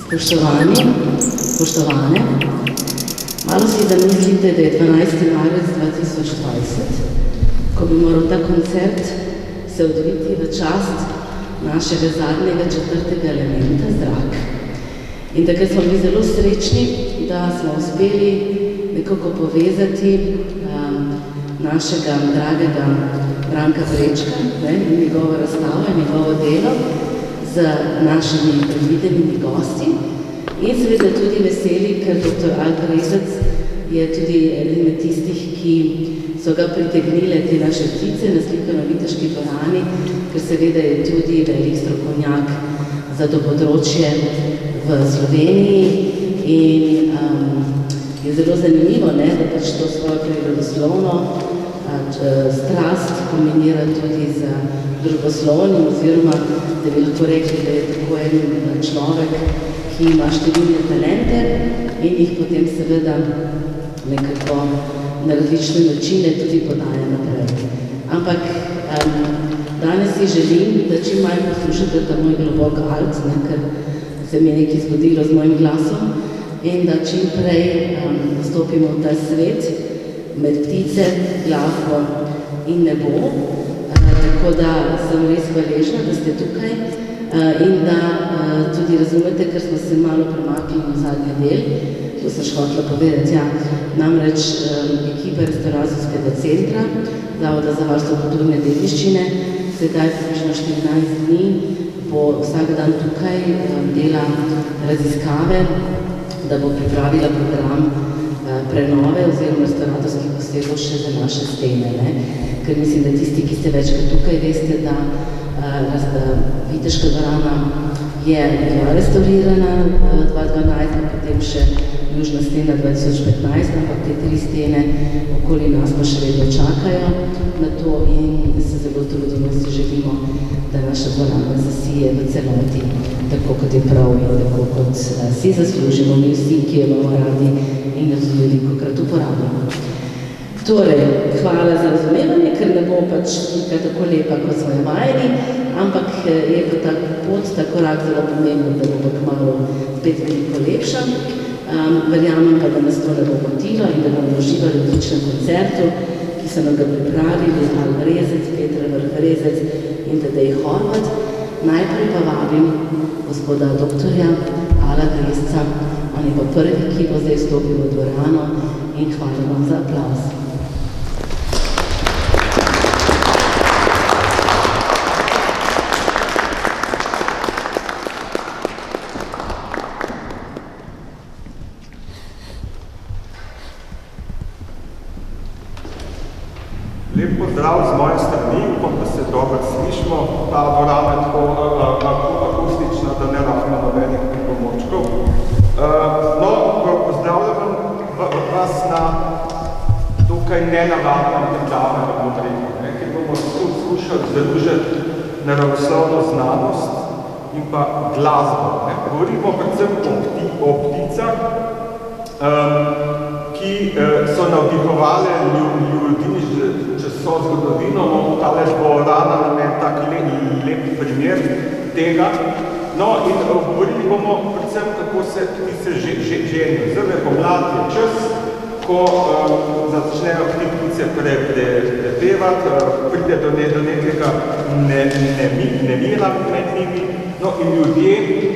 Spoštovani, spoštovane, malo si zamislite, da je 12. marec 2020, ko bi moral ta koncert se odviti v čast našega zadnjega 4. elementa, zrak. In takrat smo bili zelo srečni, da smo uspeli nekako povezati našega dragega Branka Brečka in njegovo razstavo in njegovo delo z našimi predvidenimi gosti. In seveda tudi veseli, ker dr. Alka Rezec je tudi eden med tistih, ki so ga pritegnile te naše ptice na sliko na Viteški dvorani, ker seveda je tudi velik strokovnjak za to področje v Sloveniji in je zelo zanimivo, da pač to svojo prirodoslovno strast kombinira tudi z družboslovnim oziroma, da bi lahko rekli, da je tako en človek, ki ima številne talente in jih potem seveda nekako na različne načine tudi podaja naprej. Ampak danes si želim, da čim manj poslušate ta moj globok alt, ker se mi je nekaj zgodilo z mojim glasom in da čim prej stopimo v ta svet med ptice, glasbo in nebo. Tako da sem res hvaležna, da ste tukaj in da tudi razumete, ker smo se malo premakli na zadnji del, to sem še hotela povedati, namreč ekipa Restauracijskega centra, Zavoda za varstvo kulturne dediščine, sedaj približno 14 dni bo vsak dan tukaj dela raziskave, da bo pripravila program prenove oziroma restauratorskih posegov še za naše stene. Ker mislim, da tisti, ki ste večkrat tukaj, veste, da Viteška dvorana je bila restaurirana 2012, potem še južna stena 2015, ampak te 3 stene okoli nas pa še vedno čakajo na to in se zelo trudimo, si želimo, da naša dvorana zasije v celoti, tako kot je prav in tako kot si zaslužimo mi vsi, ki jo imamo radi in jo tudi velikokrat uporabljamo. Torej, hvala za razumevanje, ker ne bo pač slika tako lepa, kot smo jo vajeni, ampak je pa ta pot, ta korak zelo pomembno, da bo kmalu spet veliko lepša. Verjamem pa, da nas to ne bo motilo in da bomo uživali v odličnem koncertu, ki so nam ga pripravili Alka Rezec, Petra Vrh Rezec in Tadej Horvat. Najprej pa vabim gospoda doktorja Alka Rezca, on je pa prvi, ki bo zdaj stopil v dvorano in hvala vam za aplavz. Lep pozdrav z moje strani, upam, da se dobro slišimo. Ta dvorana je tako akustična, da ne rabimo nobenih pripomočkov. No, pozdravljam vas na tukaj nenavadnem predavanju, ki bomo skušali združiti naravoslovno znanost in pa glasbo. Govorimo predvsem o pticah, ki so navdihovale ljudi, če so zgodovino, tale dvorana nam je tak lep primer tega. No, in govorili bomo predvsem, kako se ptice ženijo. Zdaj pomlad je čas, ko začnejo ptice prepevati, pride do nekega nemira med njimi, no in ljudje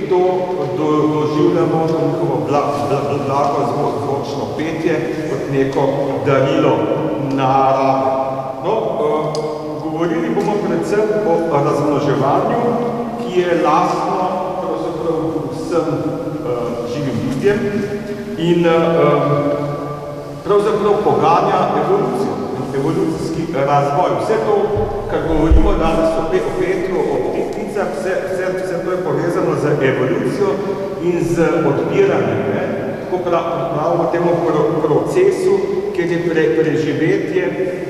to doživljamo njihovo blago zvočno petje kot neko darilo narave. No, govorili bomo predvsem o razmnoževanju, ki je lastno pravzaprav vsem živim bitjem in pravzaprav poganja evolucijo, evolucijski razvoj. Vse to, kar govorimo danes o Petru, o pticah, vse to je povezano z evolucijo in z odpiranjem, tako pravimo temu procesu, kjer je preživetje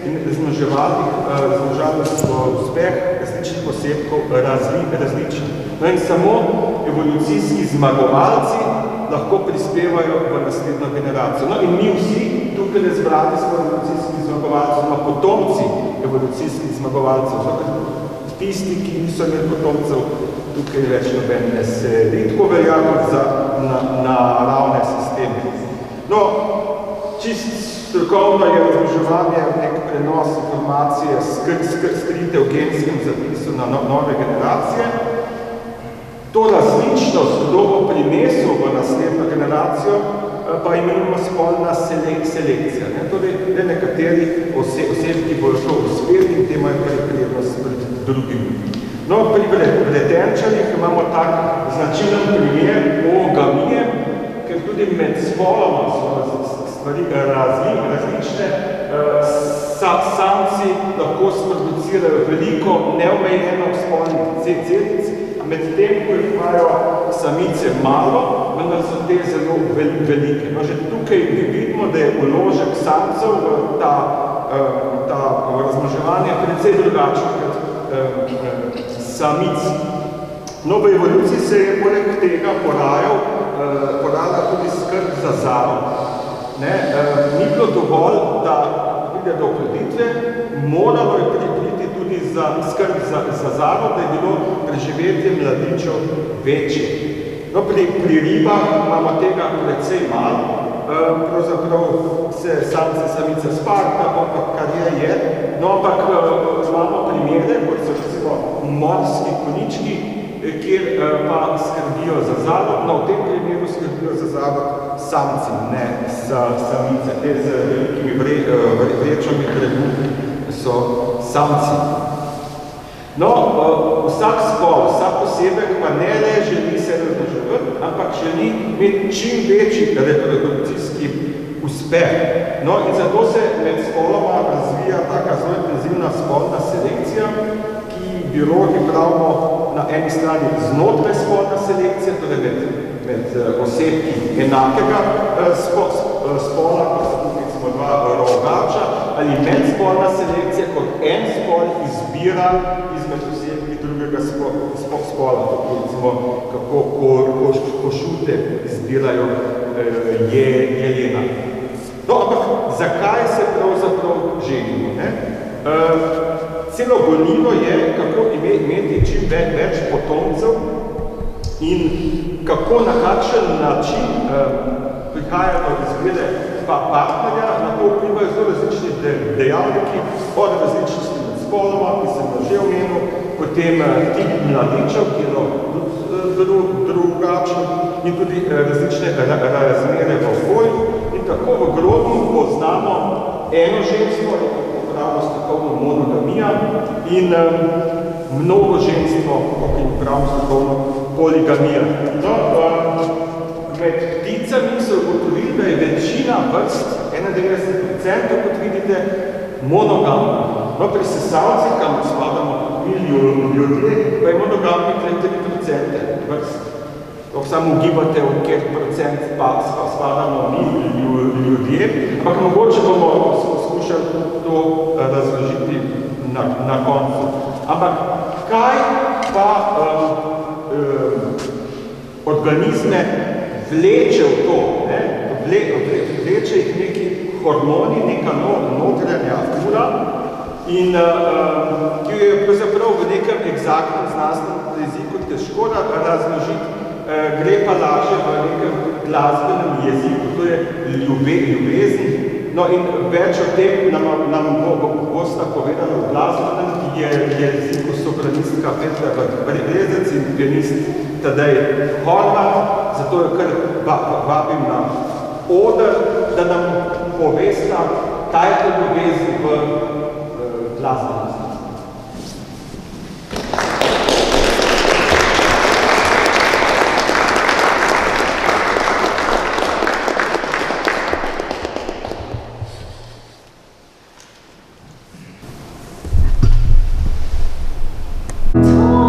in zmnoževalnost uspeh različnih posebkov različni. No in samo evolucijski zmagovalci lahko prispevajo v naslednjo generacijo. No in mi vsi tukaj zbrani smo evolucijskih zmagovalcev, oziroma potomci evolucijskih zmagovalcev. Tisti, ki niso imeli potomcev, tukaj več nobene se redko verjamem za naravne sisteme. No, čisto strokovno je razloževanje nek prenos informacije skrite v genskem zapisu na nove generacije. To različnost, kdo bo prinesel v naslednjo generacijo, pa imenujemo spolna selekcija. Torej, nekateri osebi, ki bojo šlo uspeli in te imajo prednost pred drugimi. No, pri vretenčarjih imamo tak značilen primer oogamije, ker tudi med spoloma so stvari različne. Samci lahko sproducirajo veliko neomejeno spolnih celic, medtem, ko jih imajo samice malo, vendar so te zelo velike. No, že tukaj vidimo, da je vložek samcev v ta razmnoževanje precej drugačen kot samic. No, v evoluciji se je poleg tega porajala tudi skrb za zarod. Ni bilo dovolj, da pride do oploditve, moralo je priti tudi za skrb za zarod, da je bilo preživetje mladičev večje. No, pri ribah imamo tega precej malo, pravzaprav se samce samice sparta, kar je, no, ampak imamo primere, kot so recimo morski konički, kjer pa skrbijo za zarod, no, v tem primeru skrbijo za zarod samci, ne samice. Te z velikimi vrečami trebuh so samci. No, vsak spol, vsak posebek pa ne le želi se razmnoževati, ampak želi imeti čim večji reprodukcijski uspeh. No, in zato se med spoloma razvija taka zelo intenzivna spolna selekcija, ki biologi pravimo na eni strani znotraj spolna selekcija, torej med osebki enakega spola, kot so tukaj smo dva rogača, ali medspolna selekcija, kot en spol izbira izmed osebki drugega spola, recimo kako košute izbirajo jelena. No, ampak zakaj se pravzaprav ženimo? Celo gonilo je, kako imeti čim več potomcev in kako na kakšen način prihaja do izbire partnerja, na to vplivajo zelo različni dejavniki, od različnosti med spoloma, ki sem že omenil, potem tip mladičev, ki je drugačen, in tudi različne razmere v okolju. In tako v grobu poznamo eno ženstvo, pravno strokovno monogamija, in mnogo ženstvo, ki je pravno strokovno poligamija. No, med pticami so ugotovili, da je večina vrst, 91%, kot vidite, monogamna. No, pri sesalcih, kam spadamo ljudje, pa je monogamni 3% vrst. To samo ugibate, v kjer procent pa spadamo mi ljudje, ampak mogoče bomo skušali to razložiti na koncu. Ampak kaj pa organizme vleče v to? Vleče jih neki hormoni, neka notranja ura, in ki jo je pravzaprav v nekem eksaktnem znanstvenem jeziku težko razložiti, gre pa lažje v nekem glasbenem jeziku, to je ljubezen. No, in več o tem nam bosta povedala v glasbenem jeziku sopranistka Petra Brezec in pianist Tadej Horvat, zato jo kar vabim na oder, da nam povesta, kaj je to ljubezen v glasbenem jeziku. Oh,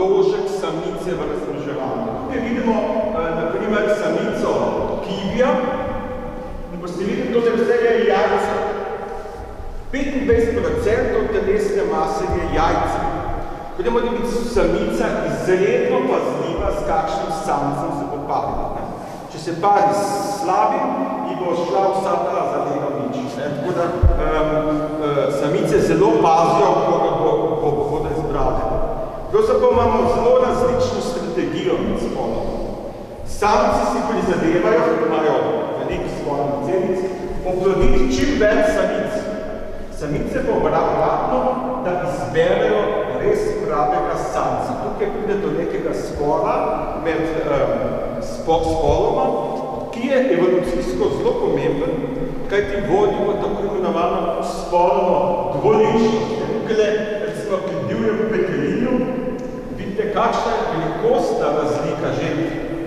vložek samice v razmnoževanju. Tukaj vidimo, naprimer, samico kivija, in boste videli, to je vse je jajce. 25% telesne mase je jajce. Ko da mora biti samica izredno pazljiva, s kakšnim samcem se bo parila. Če se pari s slabim, ji bo šla vsa ta zadeva nič. Tako da samice zelo pazijo, ko bodo izbrane. Pravzaprav imamo zelo različno strategijo med spolom. Samci si prizadevajo, imajo veliko spolnih celic, oploditi čim več samic. Samice pa obratno, da izberejo res pravega samca. Tukaj pride do nekega spora med spoloma, ki je evolucijsko zelo pomemben, kaj ti vodi v tako imenovano spolno dvoličnost. Tukaj, recimo pri divjem petelinu, vidite, kakšna je velikostna razlika že,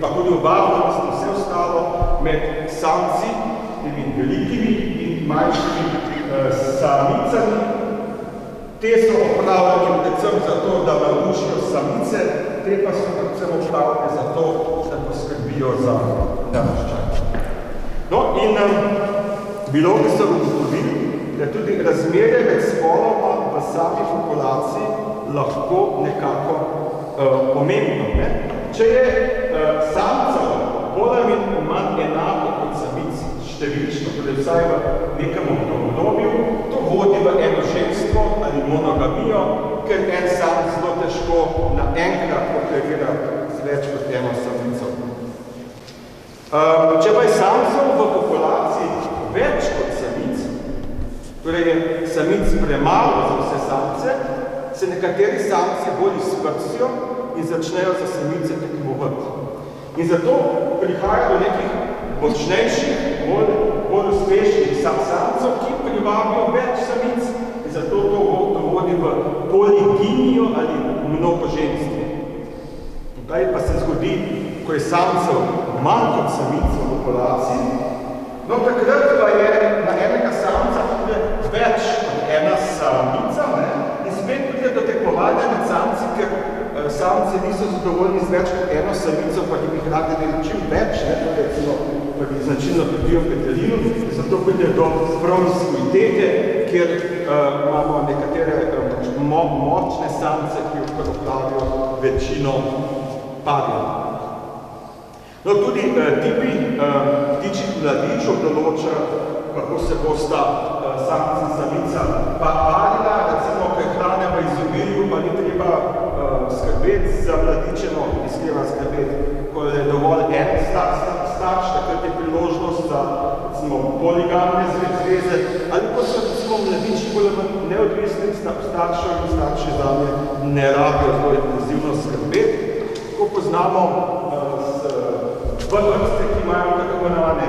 pa tudi obarvanost in vse ostalo med samci, velikimi in manjšimi samicami. Te so opravljeni predvsem zato, da narušijo samice, te pa so predvsem opravljeni zato, da poskrbijo za naraščaj. No in biologi so ugotovili, da tudi razmerje med spoloma v sami populaciji lahko nekako pomembno. Ne? Če je samcev bolj in manj enako kot samic, številčno, torej vsaj v nekem obdobju, to vodi v enoženstvo ali monogamijo, ker en sam zelo težko naenkrat operira z več kot eno samico. Če pa je samcev v populaciji več kot samic, torej je samic premalo za vse samce, se nekateri samci bolj izprsijo in začnejo za samice tekmovati. In zato prihaja do nekih močnejših, bolj uspešnih samcev, ki privabijo več samic in zato to vodi v poliginijo ali mnogoženstvo. Kaj pa se zgodi, ko je samcev manj kot samic v populaciji? No, takrat pa je na enega samca tudi več kot ena samica, ne? In spet pride do tekmovanja med samci, ker samci niso zadovoljni z več kot eno samico, pa ki bi jih radi čim več, ne? To je recimo značilno pri divjem petelinu, zato pride do promiskuitete, kjer imamo nekatere močne samce, ki uporabljajo večino parjev. No, tudi tipi ptičjih mladičev določa, kako se bosta samec in samica parila, recimo prehrane v izobilju, pa ni treba skrbeti za mladiče, no, iskreno skrbeti, ko je dovolj en starš, takrat je priložnost za recimo poligamne zveze, ali pa so recimo mladiči bolj neodvisni staršev in starši zanje ne rabijo zelo intenzivno skrbeti. Ko poznamo vrste, ki imajo tako imenovane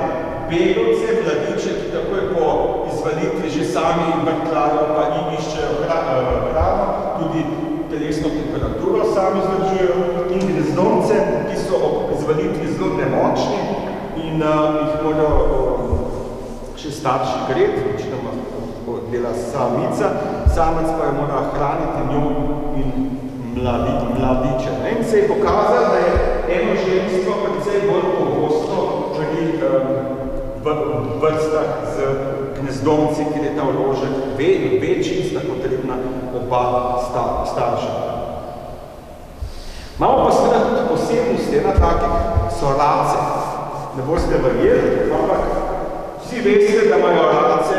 begovce, mladiče, ki takoj po izvalitvi že sami vrtlajo, pa jim iščejo hrano, tudi telesno temperaturo sami zdržujejo, in gnezdomce, ki so ob izvalitvi zelo nemočni in jih morajo še starši greti, večinoma dela samica, samec pa jo mora hraniti njo in mladiče. In se je pokazalo, da je eno ženstvo precej bolj pogosto pri vrstah z gnezdomci, kjer je ta vložek večji, sta potrebna oba starša. Imamo pa seveda tudi posebnost ena takih so race. Ne boste verjeli, ampak vsi veste, da imajo race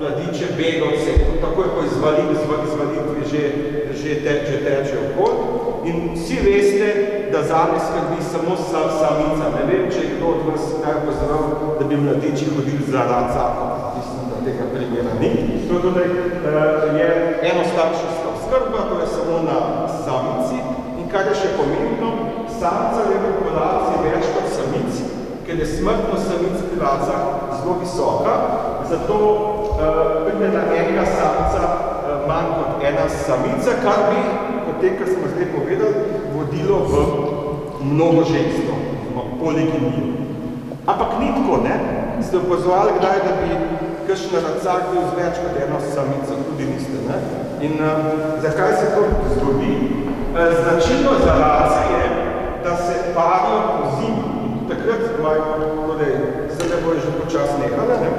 mladiče, begovce, takoj po izvalitvi že teče okol. In vsi veste, da zame skrbi samo samica. Ne vem, če je kdo od vas kaj pozdrav, da bi mladiči hodili za racakom. Mislim, da tega primera ni. To torej je enostarševska skrba, to je samo na samici. In kar je še pomembno, samca je v populaciji več kot samic, ker je smrtnost samic pri racah zelo visoka, zato pride na enega samca manj kot ena samica, kar bi, kot te, kar smo zdaj povedali, vodilo v mnogoženstvo, poliginijo. Ampak ni tako, ne? Ste opazovali kdaj, da bi kakšen racak bil z več kot eno samico, tudi niste, ne? In zakaj se to zgodi? Značilno za race je, da se parijo po zimi. Takrat imajo, torej, zdaj bojo že počas nehala, ne?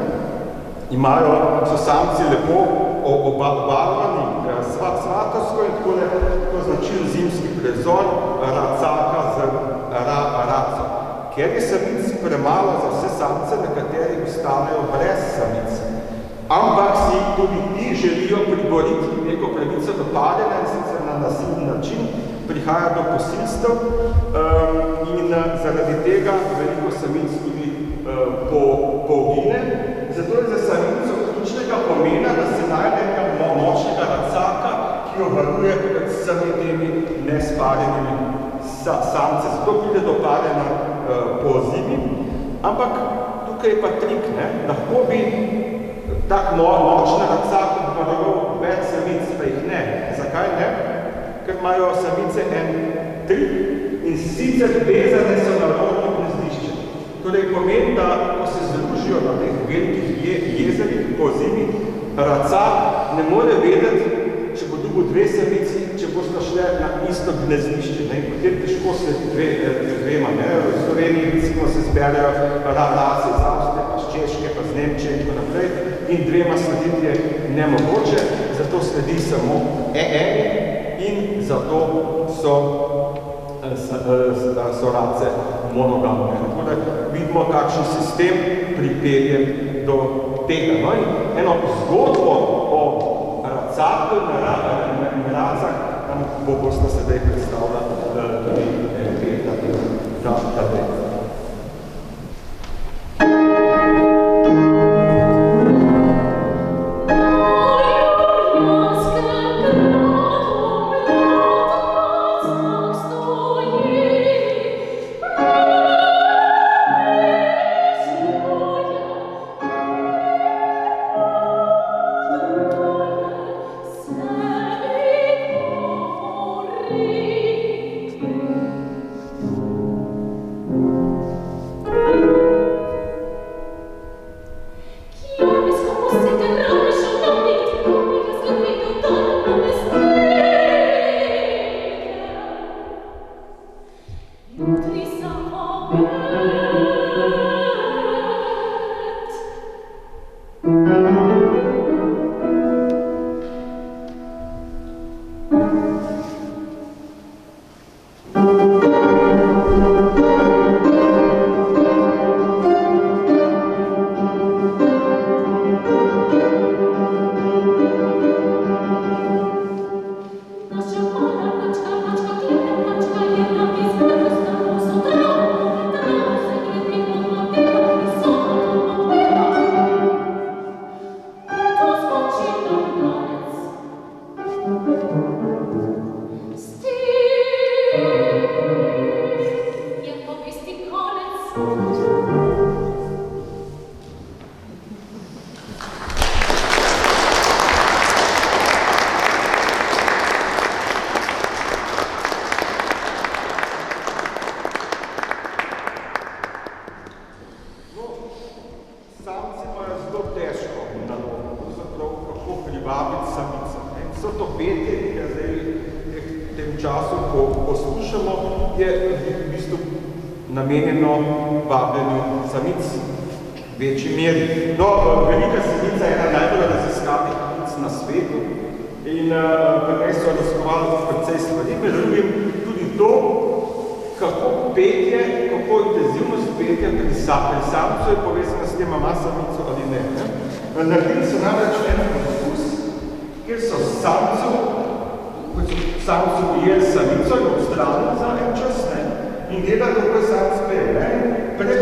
So samci lepo obarvani, svatovsko in tako značil zimski prezon, racaka z raco. Ker je samic premalo za vse samce, nekateri ostanejo brez samic. Ampak si tudi ti želijo priboriti neko pravico do parjenja in sicer na nasilni način, prihaja do posilstev in zaradi tega veliko samic tudi pogine. Zato je za samico ključnega pomena, da se najde nekega močnega racaka, ki jo varuje pred vsemi temi nesparjenimi samce. Zato pride do parjenja po zimi. Ampak tukaj je pa trik, ne? Lahko bi tak močna racak obvaroval več samic, pa jih ne. Zakaj ne? Ker imajo samice en trik in sicer vezane so na rodno gnezdišče. Torej pomeni, da ko se združijo na teh velikih jezerih po zimi, racak ne more vedeti, če bo dobil dve samici, če bo šle na isto gnezdišče. In potem težko sledi dvema. V Sloveniji recimo se zberejo race iz Avstrije, pa z Češke, pa z Nemčije in tako naprej. In dvema slediti je nemogoče, zato sledi samo eni in zato so race monogamne. Tako da vidimo, kakšen sistem pripelje do tega. No in eno zgodbo o racaku in racah nam bosta sedaj predstavila tudi ta del. Namenjeno vabljenju samic v večji meri. No, velika samica je ena najbolj raziskanih ptic na svetu in pri so raziskovali precej stvari, med drugim tudi to, kako petje, kako intenzivnost petja pri samcu je povezana s tem, ima samico ali ne. Naredili so namreč en poskus, kjer so samcu ujeli samico in obstranili za en čas, in gledali, kako je samc peje. Pred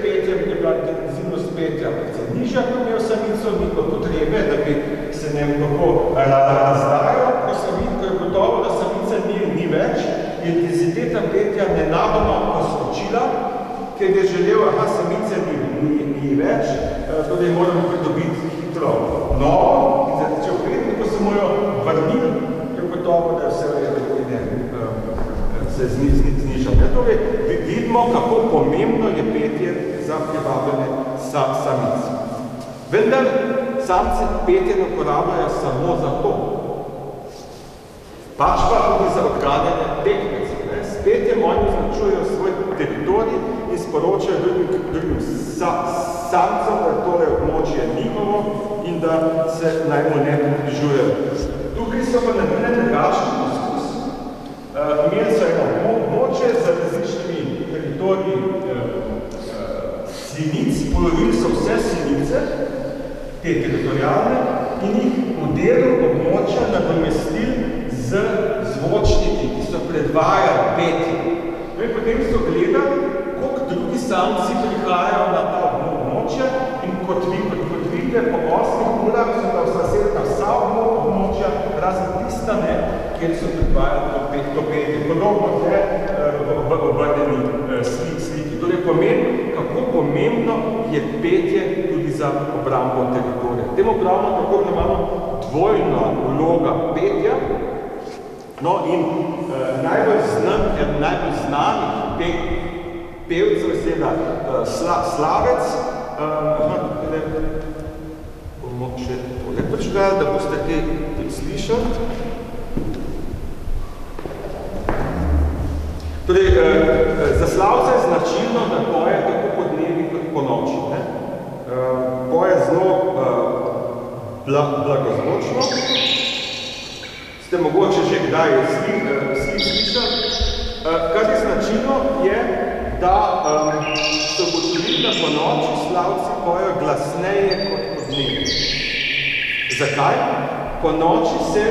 petjem je bila intenzivnost petja predvsem nižja, ko imel samico, ni kot potrebe, da bi se nekako razdajal, ko je gotovo, da samica ni več, je intenziteta petja nenadoma poskočila, ker je želel, samice ni več, torej moramo pridobiti hitro novo, in začel petni, ko se mu jo vrnil, je gotovo, da je vse se zniža. Torej, vidimo, kako pomembno je petje za privabljene samic. Vendar samci petje ne uporabljajo samo za to. Pač pa tudi za odganjanje in sporočajo drugim samcem, da je tole območje njihovo in da se naj mu ne približujejo. Tukaj so pa naredili drugačen poskus. Imeli so eno območje z različnimi teritoriji sinic, polovili so vse sinice, te teritorijalne, in jih v delu območja nadomestili z zvočniki, ki so predvajali petje. In potem so gledali, koliko drugi samci prihajajo na ta območja in kot vidite, po 8 urah so da vsasedna vsa območja, razen tista, kjer so predvajali to petje. Podobno je v obrnjeni sliki. Torej pomeni, kako pomembno je petje tudi za obrambo teritorija. Temu pravimo tako imamo dvojna vloga petja. No in najbolj znanih pevcev je seveda Slavec. Bomo še tole počkali, da boste te slišali. Torej, za Slavca je značilno, da poje tako po dnevi kot po noči. Poje zelo blagozvočno. Ste mogoče že kdaj slišali. Kar je značilno je, da so ugotovili, da po noči Slavci pojejo glasneje kot po dnevi. Zakaj? Po noči se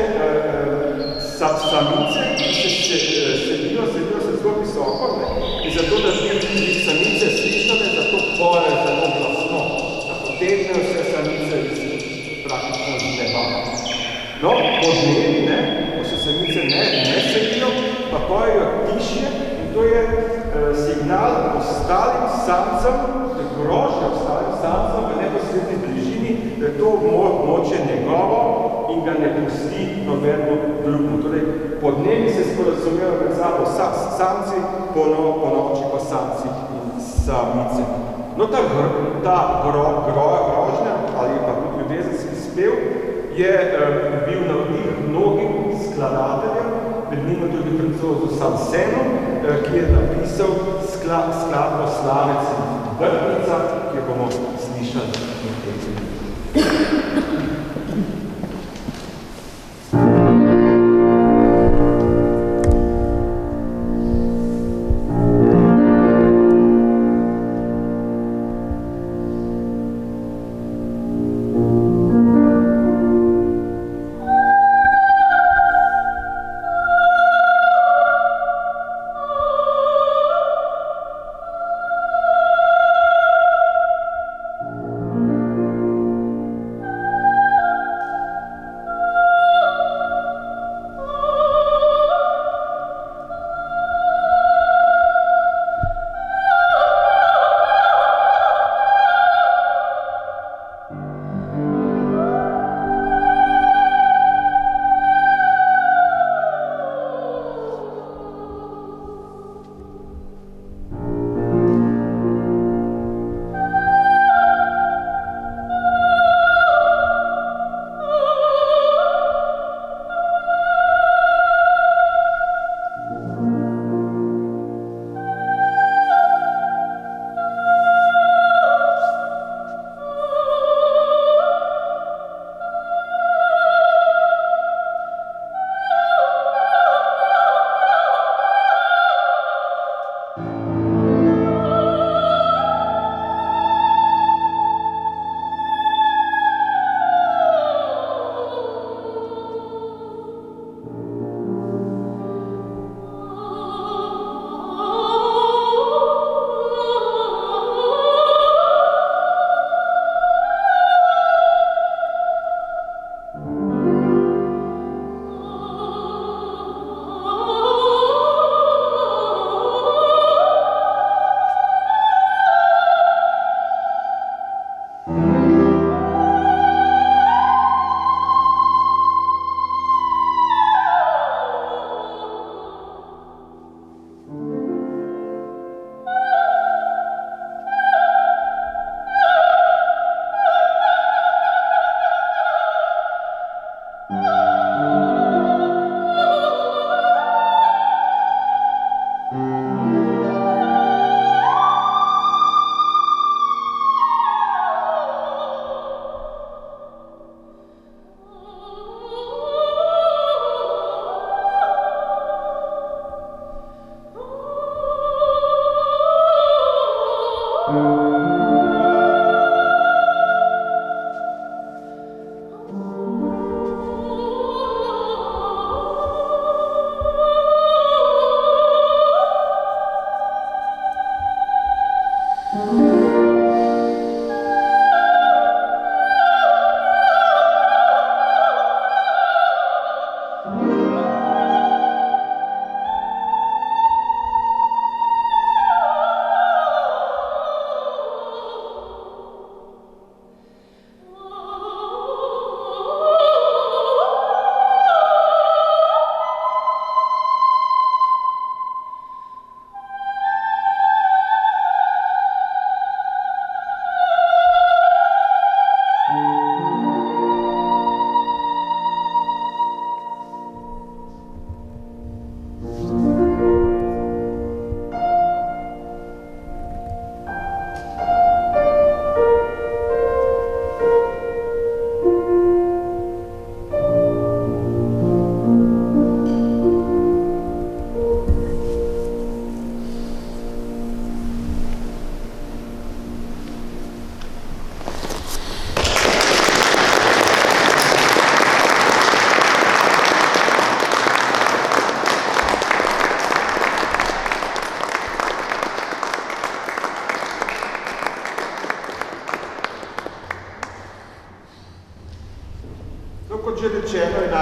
samice, ki se sedijo zelo visoko, in zato, da tudi samice slišale, zato pojejo zelo glasno. Da potegnejo vse samice praktično z neba. No, po dnevi, ko se samice ne sedijo, pa pojejo tišje in to je signal ostalim samcem, da grožnja ostalim samcem v neposredni bližini, da je to območje njegovo in ga ne pusti nobeno drugemu. Torej, po dnevi se sporazumejo med sabo samci, po noči pa samci in samice. No, ta grožnja ali pa tudi ljubezenski spev je bil navdih mnogim skladateljem, med njima tudi francozu Sansenu, ki je napisal skladbo Slavec in Vrtnica, ki jo bomo slišali na tem.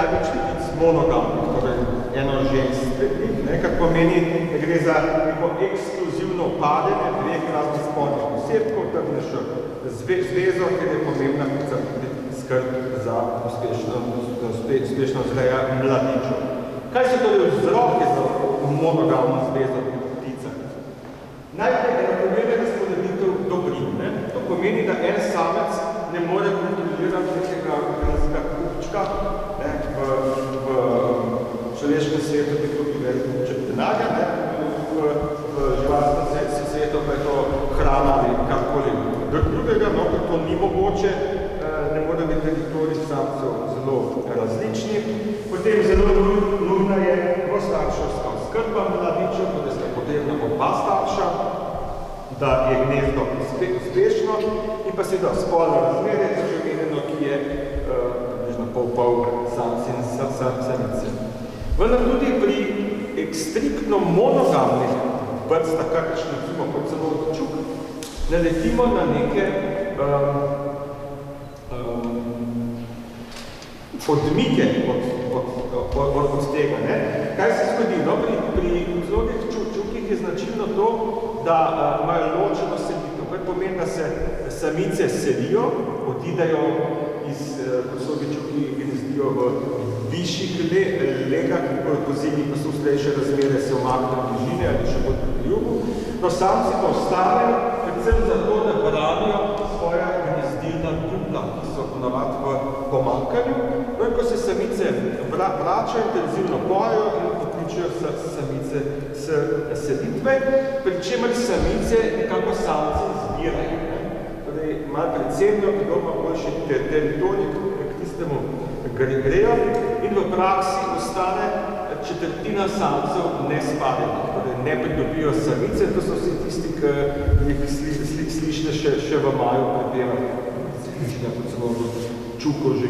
največ vidic monogamnih, torej enoženstvenih, kar pomeni, da gre za neko ekskluzivno padenje dveh raznih spolnih osebkov, trdnejšo zvezo, ker je pomembna tudi skrb za uspešno vzreja mladičev. Kaj so torej vzroki za monogamno zvezo pri pticah? Najprej enakomerne razporeditev dobrin. To pomeni, da en samec ne more kontrolirati nekega organizga kupčka. V človeškem svetu bi to bili kupček denarja, v živalskem svetu pa je to hrana ali karkoli drugega, no, ker to ni mogoče, ne more biti teritorij samcev zelo različni. Potem zelo nujna je dvostarševska oskrba mladičev, da sta potrebna oba starša, da je gnezdo uspešno in pa seveda spolno razmerje, že omenjeno, ki je približno pol samci in samice. Vendar tudi pri striktno monogamnih vrstah, kakršne recimo kot celo čuk, naletimo na neke odmike od tega. Kaj se zgodi? No, pri mnogih čukih je značilno to, da imajo ločeno selitev, kar pomeni, da se samice selijo, odidejo iz mnogih čuki gnezdijo v višjih legah, po zimi, ko so ostrejše razmere, se omaknejo v bližine ali še bolj pri jugu. No, samci pa ostanejo, predvsem zato, da branijo svoja gnezdilna dupla, ki so ponavadi v pomanjkanju. No, in ko se samice vračajo, intenzivno pojejo in vključijo samice s selitve, pri čemer samice nekako samce zbirajo. Torej, malo predsedno, kdo ima boljši teritorij, k tistemu grejo in v praksi ostane četrtina samcev nespadenih, torej ne pridobijo samice, to so vsi tisti, ki jih slišite še v maju prepevati, slišite, kot celo čuko že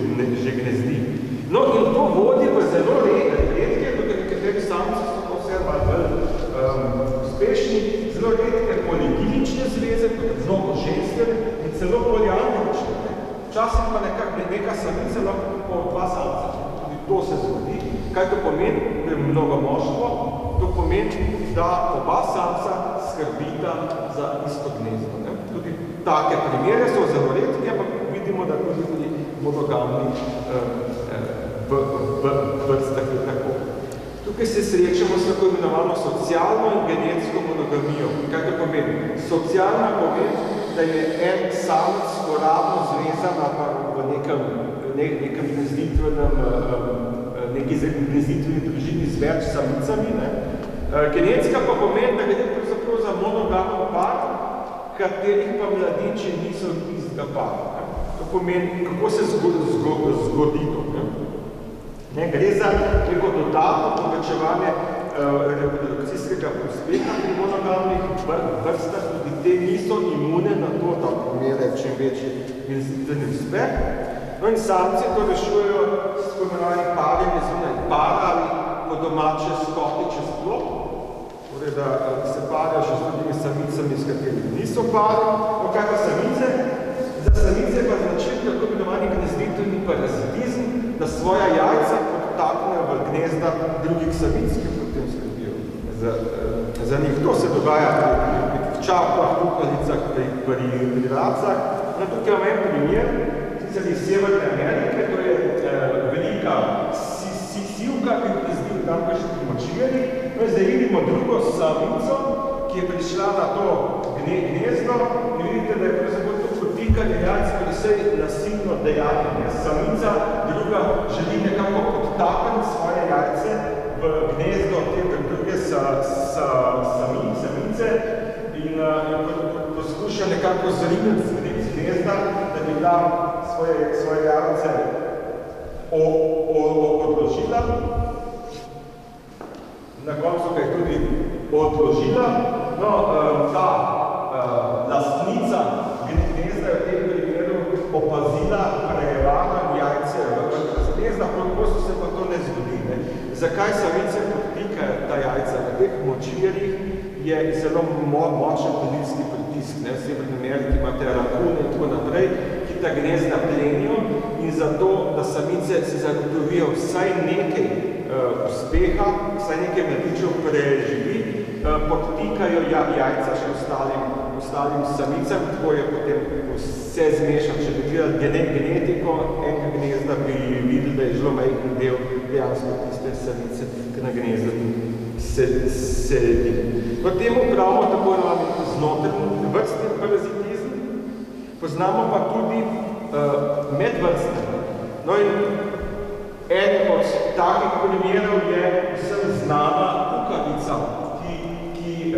gnezdi. No in to vodi v zelo redke, tukaj nekateri samci so to vse bolj uspešni, zelo redke poliginične zveze, mnogo ženstvene in celo poliandrične. Včasih pa neka samica lahko po dva samca. Tudi to se zgodi. Kaj to pomeni? To je mnogomoštvo. To pomeni, da oba samca skrbita za isto gnezdo. Tudi take primere so zelo redke, ampak vidimo, da tudi monogamni vrstah je tako. Tukaj se srečamo s tako imenovano socialno in genetsko monogamijo. Kaj to pomeni? Socialna pomeni, da je en samec uradno zvezan v nekem gnezditveni družini z več samicami. Genetska pa pomeni, da gre pravzaprav za monogamno par, katerih pa mladiči niso istega para. To pomeni, kako se zgodi to. Gre za neko dodatno povečevanje reprodukcijskega uspeha pri monogamnih vrstah, tudi te niso imune na to, da pomere čim večji gnezitveni uspeh. No in samci to rešujejo s pomenovanjem parjenje zunaj para ali po domače skoti čez plot, torej da se parijo še s drugimi samicami, s katerimi niso pari. No kaj pa samice? Za samice pa značilno tako imenovani gnezditveni parazitizem, da svoja jajca podtaknejo v gnezda drugih samic, ki potem skrbijo za njih. To se dogaja pri čapah, kukalicah, pri racah. No, tukaj imam en primer, sicer iz Severne Amerike, to je velika sivka, ki gnezdi v tamkajšnjih močvirjih. No, zdaj vidimo drugo samico, ki je prišla na to gnezdo in vidite, da je pravzaprav to podtikanje jajc predvsej nasilno dejanje. Samica druga želi nekako podtakniti svoje jajce v gnezdo te druge samice in poskuša nekako zriniti z gnezda, da bi tam svoje jajce odložila. Na koncu ga je tudi odložila. No, ta lastnica gnezda je v tem primeru opazila prejevano jajce v gnezda, kako se pa to ne zgodi. Zakaj samice podtikajo ta jajca? V teh močvirjih je zelo močen plenilski pritisk. V Severni Ameriki imate rakune in tako naprej, ki ta gnezda plenijo in zato, da samice si zagotovijo vsaj nekaj uspeha, vsaj nekaj mladičev preživi, podtikajo jajca še ostalim samicam, tako je potem vse zmešan. Če bi gledali genetiko enega gnezda, bi videli, da je zelo majhen del dejansko tiste samice, ki na gnezda sedi. V temu pravimo tako znotrajni vrstni parazitizem, poznamo pa tudi medvrstni. No in en od takih primerov je vsem znana kukavica, ki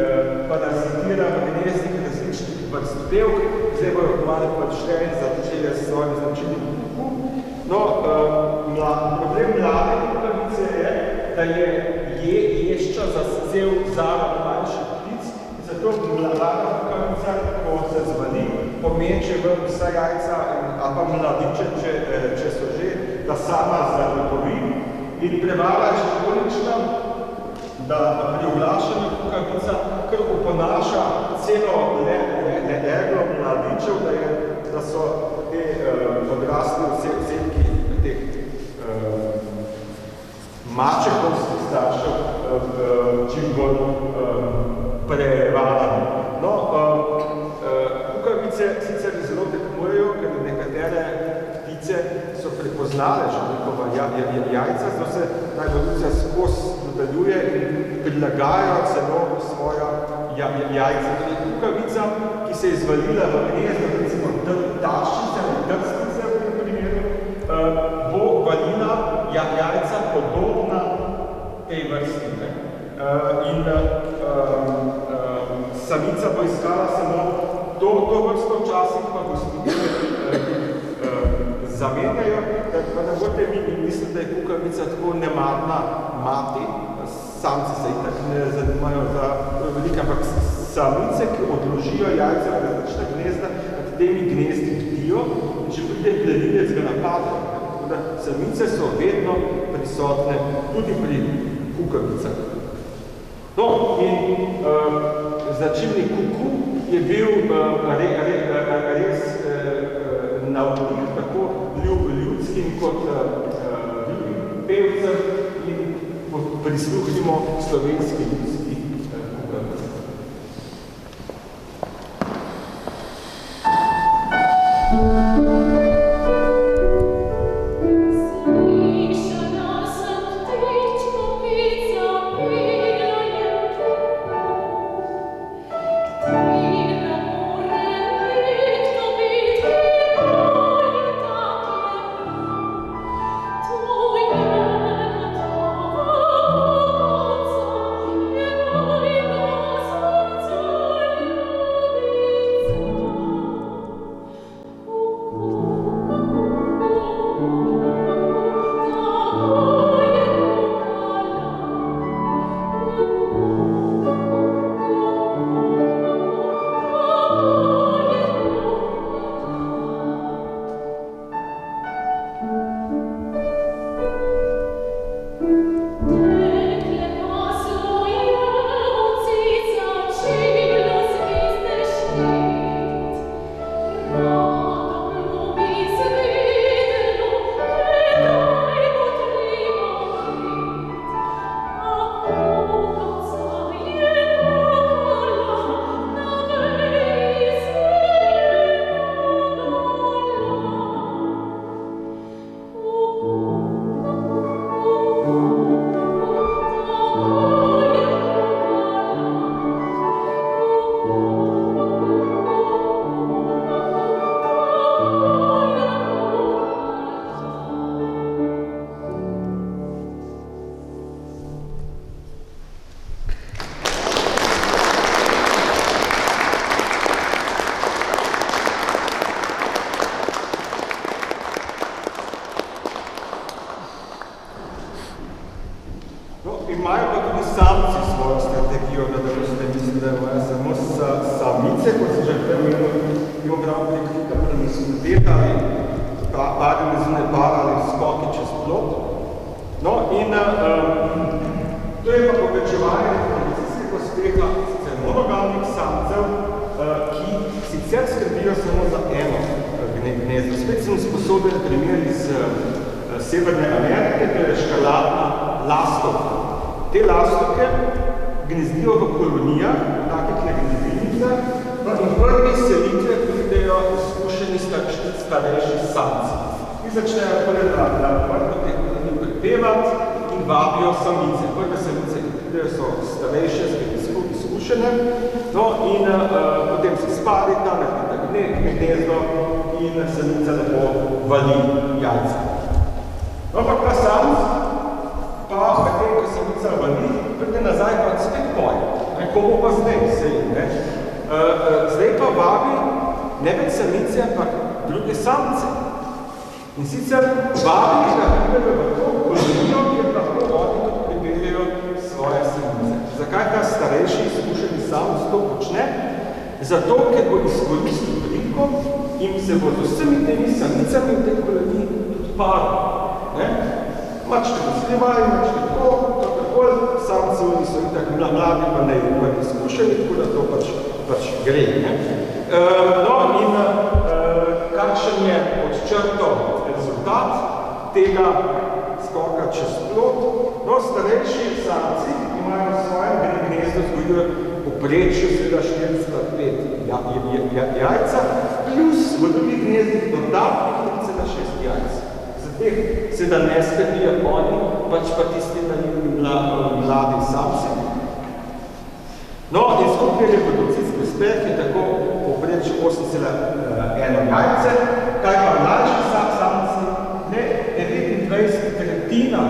parazitira v gnezdih različnih vrst pevk. Zdaj bojo malo počeli začeli s svojim značilnim kuku. No, problem mlade kukavice je, da je ješča za cel zarad manjših ptic, zato mlada kukavica, ko se zvali, pomeče v vsa jajca ali pa mladiče, če so že, da sama zagotovi in prevara je še tolikšna, da pri oglašanju kukavica kar oponaša celo leglo mladičev, da so te odrasli vselki teh mačehovskih staršev čim bolj prevarani. No, kukavice sicer zelo tekmujejo, ker nekatere ptice so prepoznale že njihova jajca, zato se najboljica skozi nadaljuje in prilagajajo celo svoja jajca. Kukavica, ki se je izvalila v gnezdo, recimo taščice ali drstice v tem primeru, bo valila jajca podobna tej vrsti. In samica bo iskala samo to vrsto, včasih pa gospodine zamenjajo, da pa ne bote misliti, da je kukavica tako nemarna mati, samci se itak ne zanimajo za velike, ampak samice, ki odložijo jajce v različna gnezda, nad temi gnezdi bdijo in če pride plenilec ga napadajo. Tako da samice so vedno prisotne tudi pri kukavicah. No, in značilni kuku je bil res navdih tako ljudskim kot pevcem in prisluhnimo slovenski ljudski kukavici. Imajo pa tudi samci svojo strategijo, da boste mislili, da imajo samo samice, kot se že premenu, imamo preklika promiskuiteta ali parimizne para ali skoki čez plot. No in to je pa povečevanje reprodukcijskega uspeha sicer monogamnih samcev, ki sicer skrbijo samo za eno gnezdo. usoden primer iz Severne Amerike, to je škrlatna lastovka. Te lastovke gnezdijo v kolonijah, takih gnezdinicah, in prvi selitve pridejo izkušeni starejši samci. In začnejo na vrhu teh kolonij pripevati in vabijo samice. Prve samice, ki pridejo, so starejše, izkušene, no, in potem se spadita, naredita gnezdo in samica lepo vali jajca. No, ampak ta samc, pa medtem, ko samica vali, pride nazaj, pa spet poje. Komu pa zdaj sej, ne? Zdaj pa vabi ne več samice, ampak druge samce. In sicer vabi, da pridejo v to kolonijo, kjer lahko oni tudi pripeljejo svoje samice. Zakaj ta starejši izkušeni samc to počne? Zato, ker bo izkoristil priliko in se bo z vsemi temi samicami v tej koloniji tudi paril. Mačke poslimali, mačke to, kakorkoli, samci oni so itak mladi, pa ne izkušeni, tako da to pač gre. No, in kakšen je odčrto rezultat tega skoka čez plot? No, starejši samci imajo v svojem gnezdu zgojijo poprečju seveda 405 jajca, plus v drugih gnezdih dodatnih 6 jajc. Teh seveda ne skrbijo oni, pač pa tisti mladi samci. No, in skupni reprodukcijski uspeh je tako povprečju 8,1 jajce, kaj pa mlajši samci, ne 29 tretjina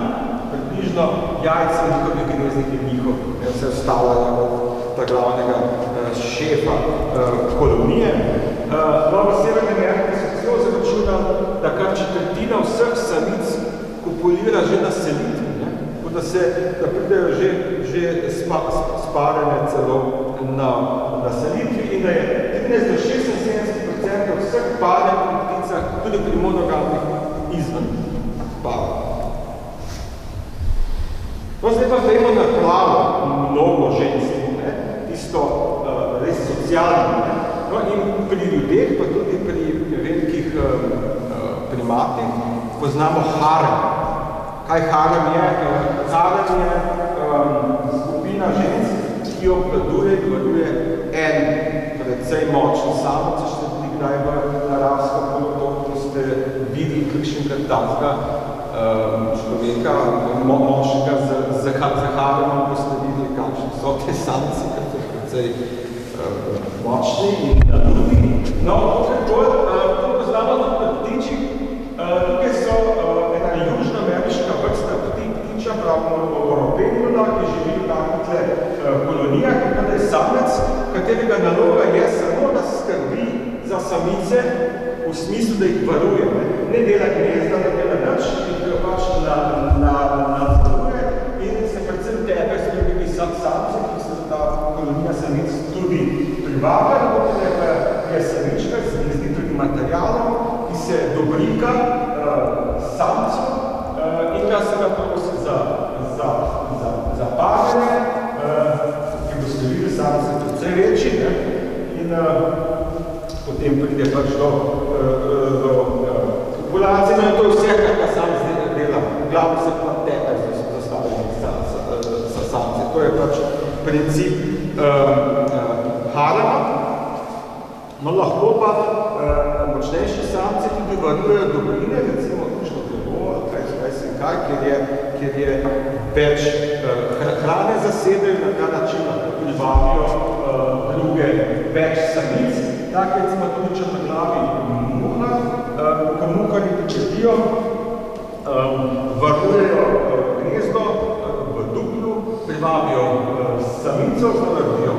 približno jajca njihovih gnezdnih je njihov, se ostavljajo od glavnega šefa kolonije. No, v Severni Ameriki so celo zaračunali, da kar četrtina vseh samic kopulira že na selitvi, da pridejo že sparene celo na selitvi in da je 13 do 76% vseh parjev pri pticah tudi pri monogamnih izven parov. No, zdaj pa vemo na plavo mnogo žensk, tisto res socialno. No, in pri ljudeh, pa tudi pri velikih primatih, poznamo harem. Kaj harem je? Harem je skupina žensk, ki obvladuje en precej močni samec, če ste tudi kdaj v naravskem polotoku, ko ste videli kakšnega takega človeka, moškega z haremom, ko ste videli, kakšni so te samci, ker so precej močni in drugi. No, to poznamo tudi na ptičih. Tukaj so ena južnoameriška vrsta ptiča, pravno Oropendula, ki živi v takih kolonijah, in kada je samec, katerega naloga je samo, da skrbi za samice, v smislu, da jih varuje. Ne dela gnezda, ne dela nič, jih pač nadzoruje in se predvsem tepe s drugimi samci, ki se ta kolonija samic tudi privaga, je samička, se gnezdi tudi materialom, ki se dobrika samcu in ga se ga prosi za parjenje, ki bo storili samce precej večji, in potem pride pač do populacije, in to je vse, kar pa sam dela. Glavno se pa tepe z zastavljenih samce. To je pač princip harema. No, lahko pa močnejši samci tudi varujejo dobrine, recimo tučno drevo, kaj, kjer je več hrane zasedajo, na ta način lahko tudi vabijo druge več samic. Tak recimo tudi črnoglavi muha, ko muharji početijo, varujejo gnezdo v duplu, privabijo samico, znarodijo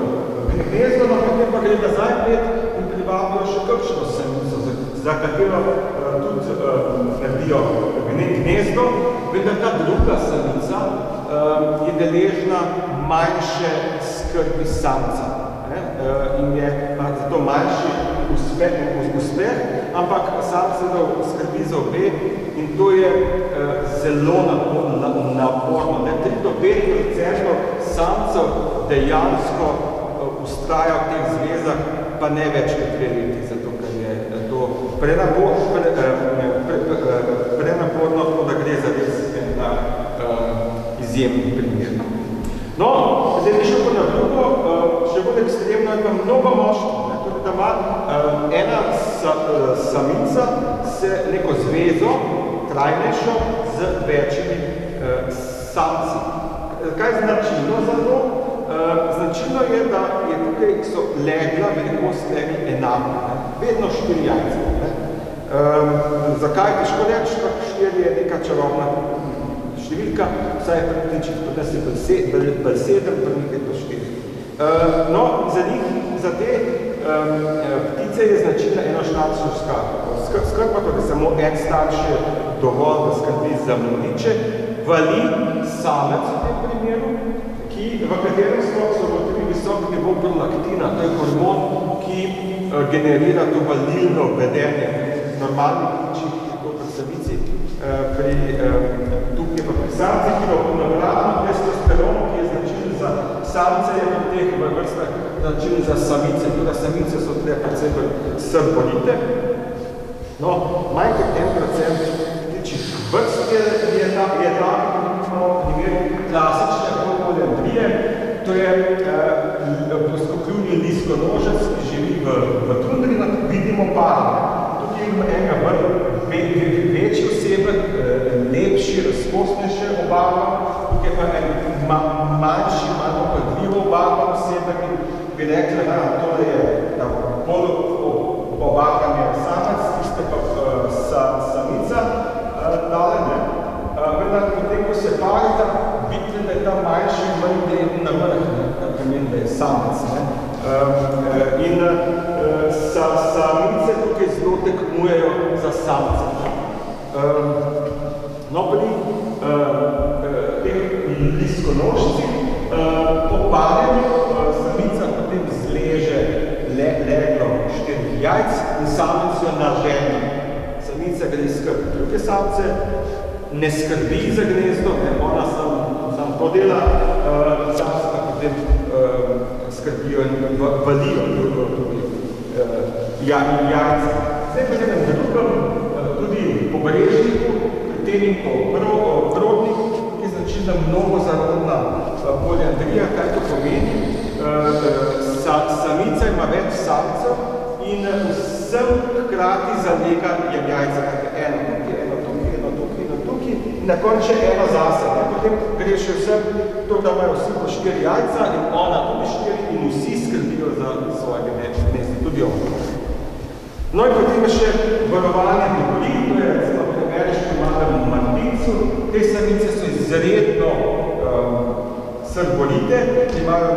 gnezdo, no potem pa gre nazaj in privabijo še kakšno samico, za katero tudi naredijo gnezdo, vendar ta druga samica je deležna manjše skrbi samca. In je zato manjši uspeh, ampak sam se skrbi za obe in to je zelo naporno. 3 do 5% samcev dejansko ustraja v teh zvezah, pa ne več kot 2 leti, zato ker je to izjemnih primerov. No, zdaj bi šel pa na drugo, še bolj ekstremno je pa mnogo moštvo. Tudi da ima ena samica se neko zvezo, trajnejšo, z večjimi samci. Kaj je značilno za to? Značilno je, da je tukaj so legla, velikost legla enako. Vedno 4 jajce. Zakaj je težko reči, da 4 je neka čarobna številka, vsaj je praktično, da se bolj 7, pa nekaj to 4. No, za te ptice je značilna enoštarševska skrba, torej samo en starš je dovolj, da skrbi za mladiče, vali samec v tem primeru, v katerem so gotovi visok nivo prolaktina, to je hormon, ki generira to valilno vedenje normalnih ptičih, tako pri samici, tukaj pa pri samci, ki je obnavratno testosteron, ki je značilen za samce, je v teh vrstah značilen za samice, tudi samice so tukaj predvsem srbolite. No, manj kot 1% ptičih vrst je ta primer klasične poliandrije, to je proskokljuvni liskonožec, ki živi v tundri, vidimo pa, tukaj imamo enega večji osebek, lepši, razkosnejše obarvan, tukaj pa en manjši, malo podljivo obarvan osebek in bi rekli, da to je bolj obarvan je samec, tiste pa samica, dale ne. Vendar potem, ko se parita, vidite, da je ta manjši manj gleden na vrh, kar pomeni, da je samec. In samice tukaj zelo tekmujejo za samce. No, pri teh liskonožcih po parjenju samica potem zleže leglo 4 jajc in samec jo naženi. Samica gre skrbi druge samce, ne skrbi za gnezdo, ona sam to dela, samce pa potem skrbijo in valijo jajce. Zdaj pa nekaj drugem, tudi po brežniku, pri tem in po prodniku, ki je značilna mnogozarodna poliandrija, kaj to pomeni. Samica ima več samcev in vsem hkrati zalega jajca, eno tukaj, in na koncu eno zase. Potem gre še vsem to, da imajo vsi po 4 jajca in ona tudi 4 in vsi skrbijo za svojega gnezda, tudi on. No in potem je še varovanje bibli, to je recimo pri ameriškem malem martincu. Te samice so izredno srbolite, imajo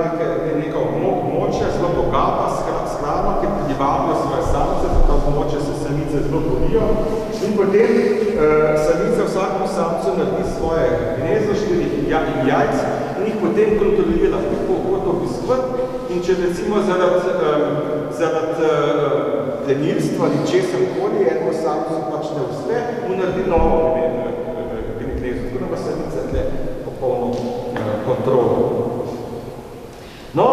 neka območja, zelo bogata s hrano, ki privabljajo svoje samce, za ta območja se samice zelo bolijo. In potem samica vsakemu samcu naredi svoje gnezdo, 4 jajc in jih potem kontrolira, kako to obiskvat. In če recimo zaradi plenilstva ali česar koli enemu samcu pač ne uspe, mu naredi novo gnezdo, tako da ima samica tle popolno kontrolo. No,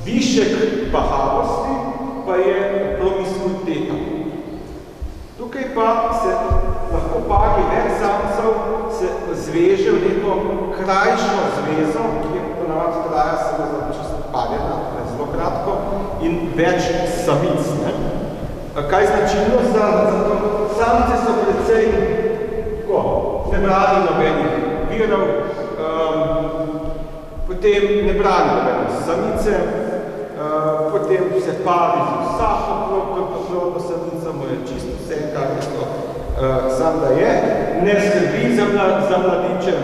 višek bahavosti pa je promiskuiteta. Tukaj pa se lahko pari več samcev se zveže v neko krajšo zvezo, ki je ponavadi traja samo za čisto parjena, zelo kratko, in več samic. Kaj je značilno za to? Samce so precej ne brali nobenih virov, potem ne brali nobenih samice, potem se pari z vsako plodno samico, mu je čisto vse, kar je to sam da je, ne skrbi za mladiče,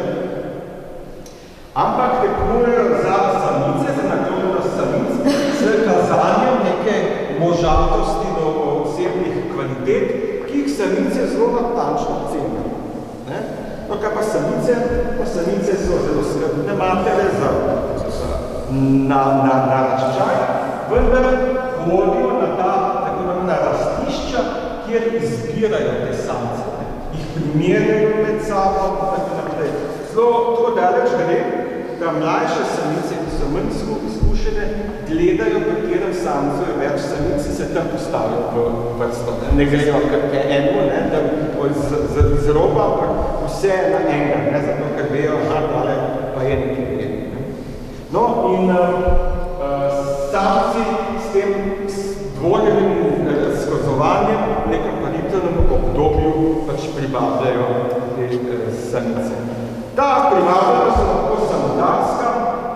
ampak tekmujejo za samice, za naklonjenost samic, s kazanjem neke možatosti do osebnih kvalitet, ki jih samice zelo natančno cenijo. No, kaj pa samice? Samice so zelo skrbne matere za naraščaj, vendar hodijo na ta tako na rastišča, kjer izbirajo te samce, jih primerjajo med sabo, tako naprej. Zelo tako daleč gre, da mlajše samice, ki so manj izkušene, gledajo, v katerem samcu je več samic in se tam postavijo v vrsto. Ne grejo eno, da z roba, ampak vse na enega, ne zato, ker vejo, tale pa je nekaj vredno. No, in samci s tem dvojnim razkazovanjem v nekem paritvenem obdobju pač privabljajo te samice. Ta privabljajo so lahko samodarska,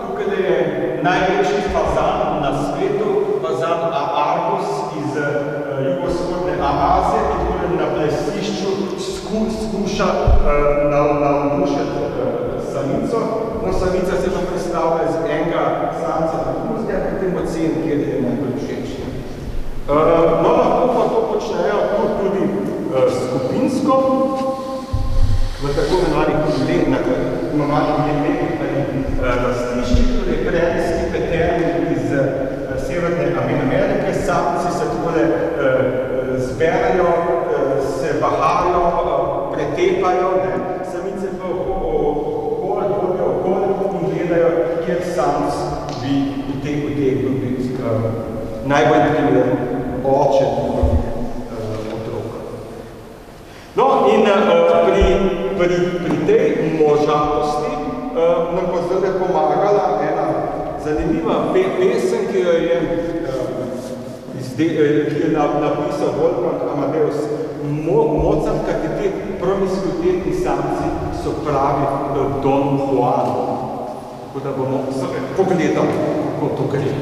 tukaj je največji fazan na svetu, fazan Argus iz jugovzhodne Azije, ki tudi na plesišču skuša navdušiti samico. No, samica se pa predstavlja iz enega samca na drugega, potem ocen, kjer je najbolj všeč. No, lahko pa to počnejo tudi skupinsko, v tako imenovanih rastiščih, torej prelijski peterni iz Severne Amerike. Samci se tukaj zberajo, se bahajo, pretepajo, samice pa hodijo okoli in gledajo, kjer samc bi v teh biti najbolj primeren oče otrok. No, in pri tej možatosti nam pa zdaj pomagala ena zanimiva pesem, ki jo je napisal Wolfgang Amadeus Mozart, kajti ti promiskuitetni samci so pravi Don Juan. Tako da bomo pogledali, kako to gre.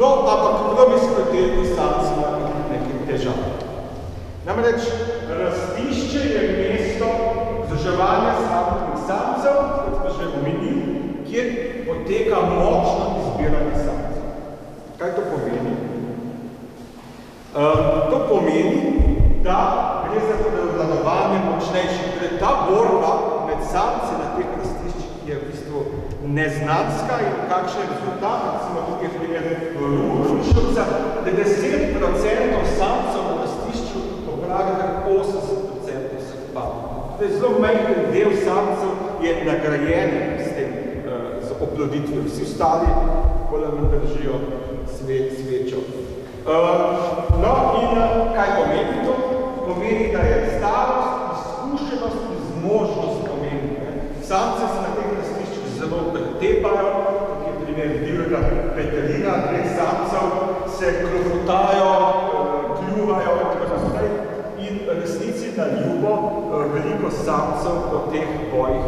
No, ampak promiskuitetni samci imajo nekaj težav. Namreč, rastišče je mesto vzdrževanja samotnih samcev, kot smo že omenili, kjer poteka močno izbiranje samcev. Kaj to pomeni? To pomeni, da gre za prevladovanje močnejših. Torej, ta borba med samci na teh rastiščih je v bistvu neznanska in kakšen rezultat, recimo tukaj je primer Rušovca, da 10% samcev na rastišču popravi kar 80% vseh parov. To je zelo majhen del samcev je nagrajen s tem, z oploditvijo. Vsi ostali bolj držijo svečo. No, in kaj pomeni to? Pomeni, da je starost, izkušenost in zmožnost pomeni. Samce se na teh rastiščih zelo pretepajo, kot je primer divjega petelina, dveh samcev se krofotajo, kljuvajo in resnici na ljubo veliko samcev po teh bojih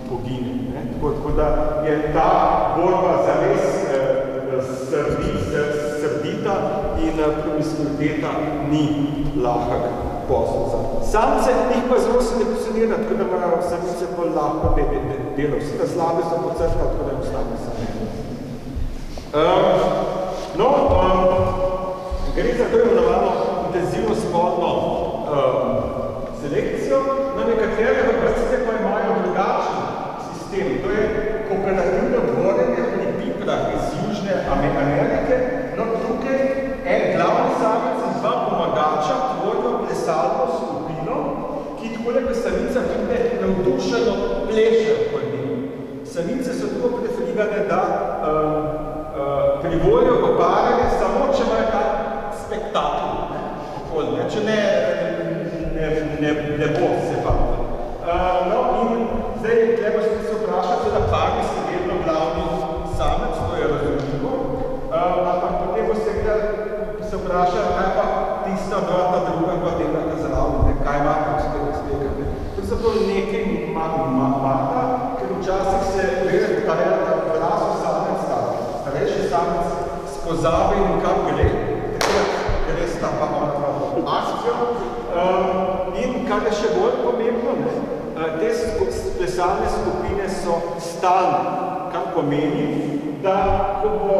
pogine. Tako da je ta borba zares srdita in promiskuiteta ni lahek posel za samce. Njih pa zelo se ne posenira, tako da morajo samice bolj lahko delo. Vsi ta slabe so pocrkali, tako da je ostane sami. Gre za to imenovano intenzivno spolno selekcijo, no nekatere vrste pa imajo drugačen sistem. To je kooperativno dvorenje pri piprah iz Južne Amerike. No tukaj en glavni samec in dva pomagača tvorijo plesalno skupino, ki takole pa samica tudi navdušeno pleše okoli njih. Samice so tako preferirane, da privolijo v parjenje samo, če imajo tak spektakl okoli, če ne bo se fakt. No in zdaj treba se vprašati, da parni se vedno glavni samec, to je razumljivo, ampak potem bo se vprašati, kaj pa tista vrata druga pa delata zraven, kaj imate v stega. To so to nekaj mata, ker včasih se vede, da vrasu samec, starejši samec spozabi in kam gre, gre sta pa ona akcijo. In kar je še bolj pomembno, te plesalne skupine so stalne, kar pomeni, da ko bo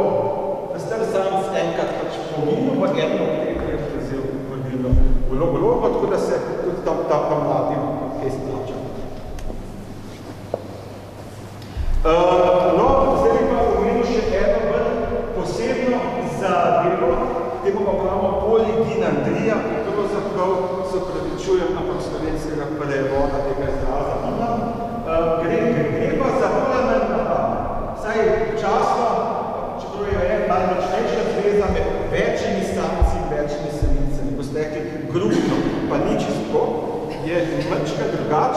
star samec enkrat pač poginil, bo eno od tega je prezel vodilno vlogo, tako da se tudi tam mladim kaj splača. No, zdaj bi pa omenil še eno bolj posebno zadevo, temu pa pravimo polidinandrija, ki pravzaprav se opravičujem, ampak slovenskega prevoda tega izraza nimam. Gre pa za polamenj nabav. Saj časno, čeprav je malo močnejša zveza med večjimi samci in večjimi samicami, ko ste rekli grupno, pa ni čisto, je mrčka drugač,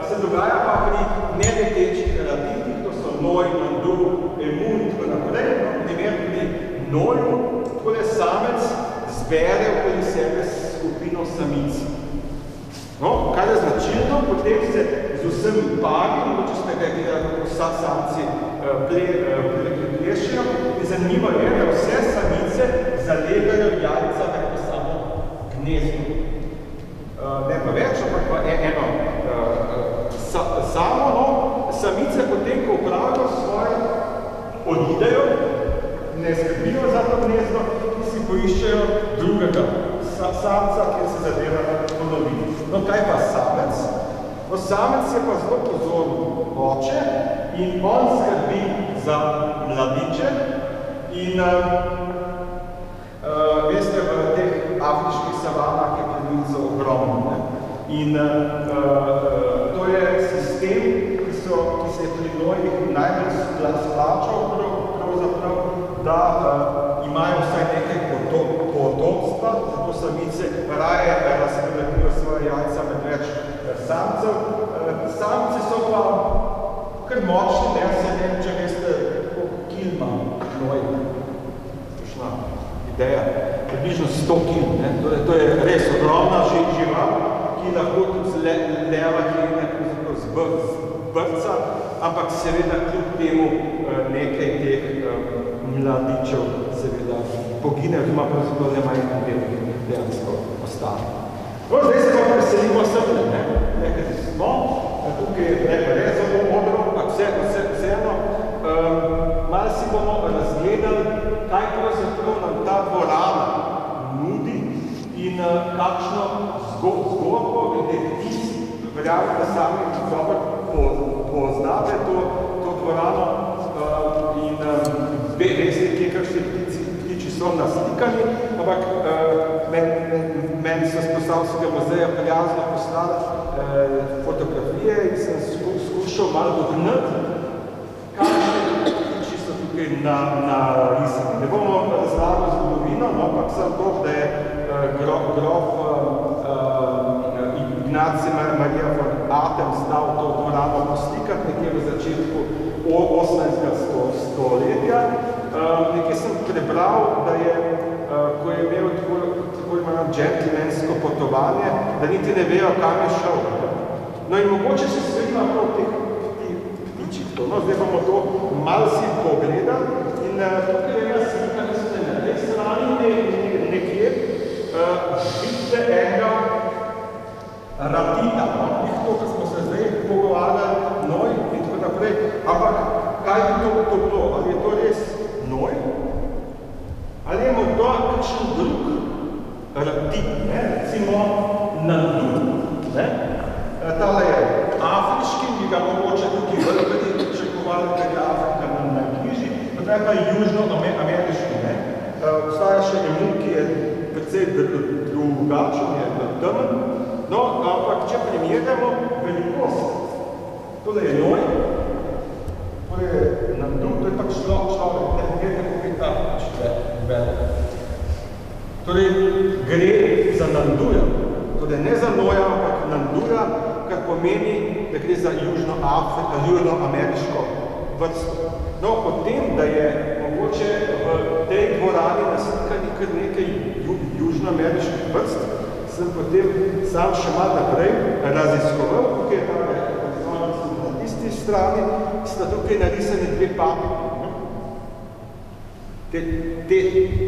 se dogaja pa pri neletečih relativih, to so noj, nandu, emun in tako naprej, primer pri noju, takole samec zbere okoli sebe skupino samic. No, kar je značilno, potem se z vsemi pari, če ste rekli, kako vsa samci plešejo, in zanimivo je, da vse samice zalegajo jajca v samo gnezdo. Ne pa več, ampak pa eno samo, no, samice potem, ko upravijo svoje, odidejo, ne skrbijo za to gnezdo in si poiščejo drugega samca, kjer se zadeva ponovi. No, kaj pa samec? No, samec je pa zelo pozoren oče in on skrbi za mladiče in veste, v teh afriških savanah je plenilcev ogromno. In to je sistem, ki se je pri nojih najbolj splačal, pravzaprav, da imajo vsaj nekaj potomstva, zato samice raje razpoletijo svoje jajca med več samcev. Samci so pa kar močni, ne vem, če veste, koliko kil ima noj. Točna ideja. Približno 100 kil. To je res ogromna žival, ki lahko tudi z leva, ki je vrtca, ampak seveda kljub temu nekaj teh mladičev seveda pogine, oziroma pravzaprav ne manj dejansko ostane. No, zdaj se pa preselimo srne, ne? Nekaj smo, tukaj ne samo modro, ampak vseeno, malo si bomo razgledali, kaj pravzaprav nam ta dvorana nudi in kakšno zgodbo glede tisti, verjamem, da sami dobro poznate to dvorano in veste, kje kakšni ptiči so naslikani, ampak meni so z Posavskega muzeja prijazno poslali fotografije in sem skušal malo dognati, kakšni ptiči so tukaj narisani. Ne bomo razlagali zgodovino, ampak sem to, da je grof Ignacij Marija von Atem stal to dvorano poslikati nekje v začetku 18. stoletja. Nekaj sem prebral, da je, ko je imel tako imeno džentlmensko potovanje, da niti ne vejo, kam je šel. No in mogoče se sredima prav teh ptičih. No, zdaj bomo to malo si pogledali in tukaj je ena slika, mislim, na tej strani nekje vidite enega ratita, no? Njih to, ko smo se zdaj pogovarjali, noj in tako naprej, ampak kaj bi to bilo? Ali je to res noj? Ali je morda kakšen drug ratit, ne? Recimo nandur, ne? Tale je afriški, bi ga mogoče tukaj vrpeti, pričakovali, ker je Afrika na križi, potem pa je južnoameriški, ne? Obstaja še imun, ki je precej drugačen, je temen. No, ampak če primerjamo velikost, tole je noj, tole je nandur, to je pač človek, ne primerjamo, kako je ta pač velik. Torej, gre za nanduja, torej ne za noja, ampak nanduja, kar pomeni, da gre za južnoameriško vrsto. No, o tem, da je mogoče v tej dvorani naslikani kar nekaj južnoameriških vrst, sem potem sam še malo naprej raziskoval, tukaj je tam na tisti strani, sta tukaj narisani dve papige.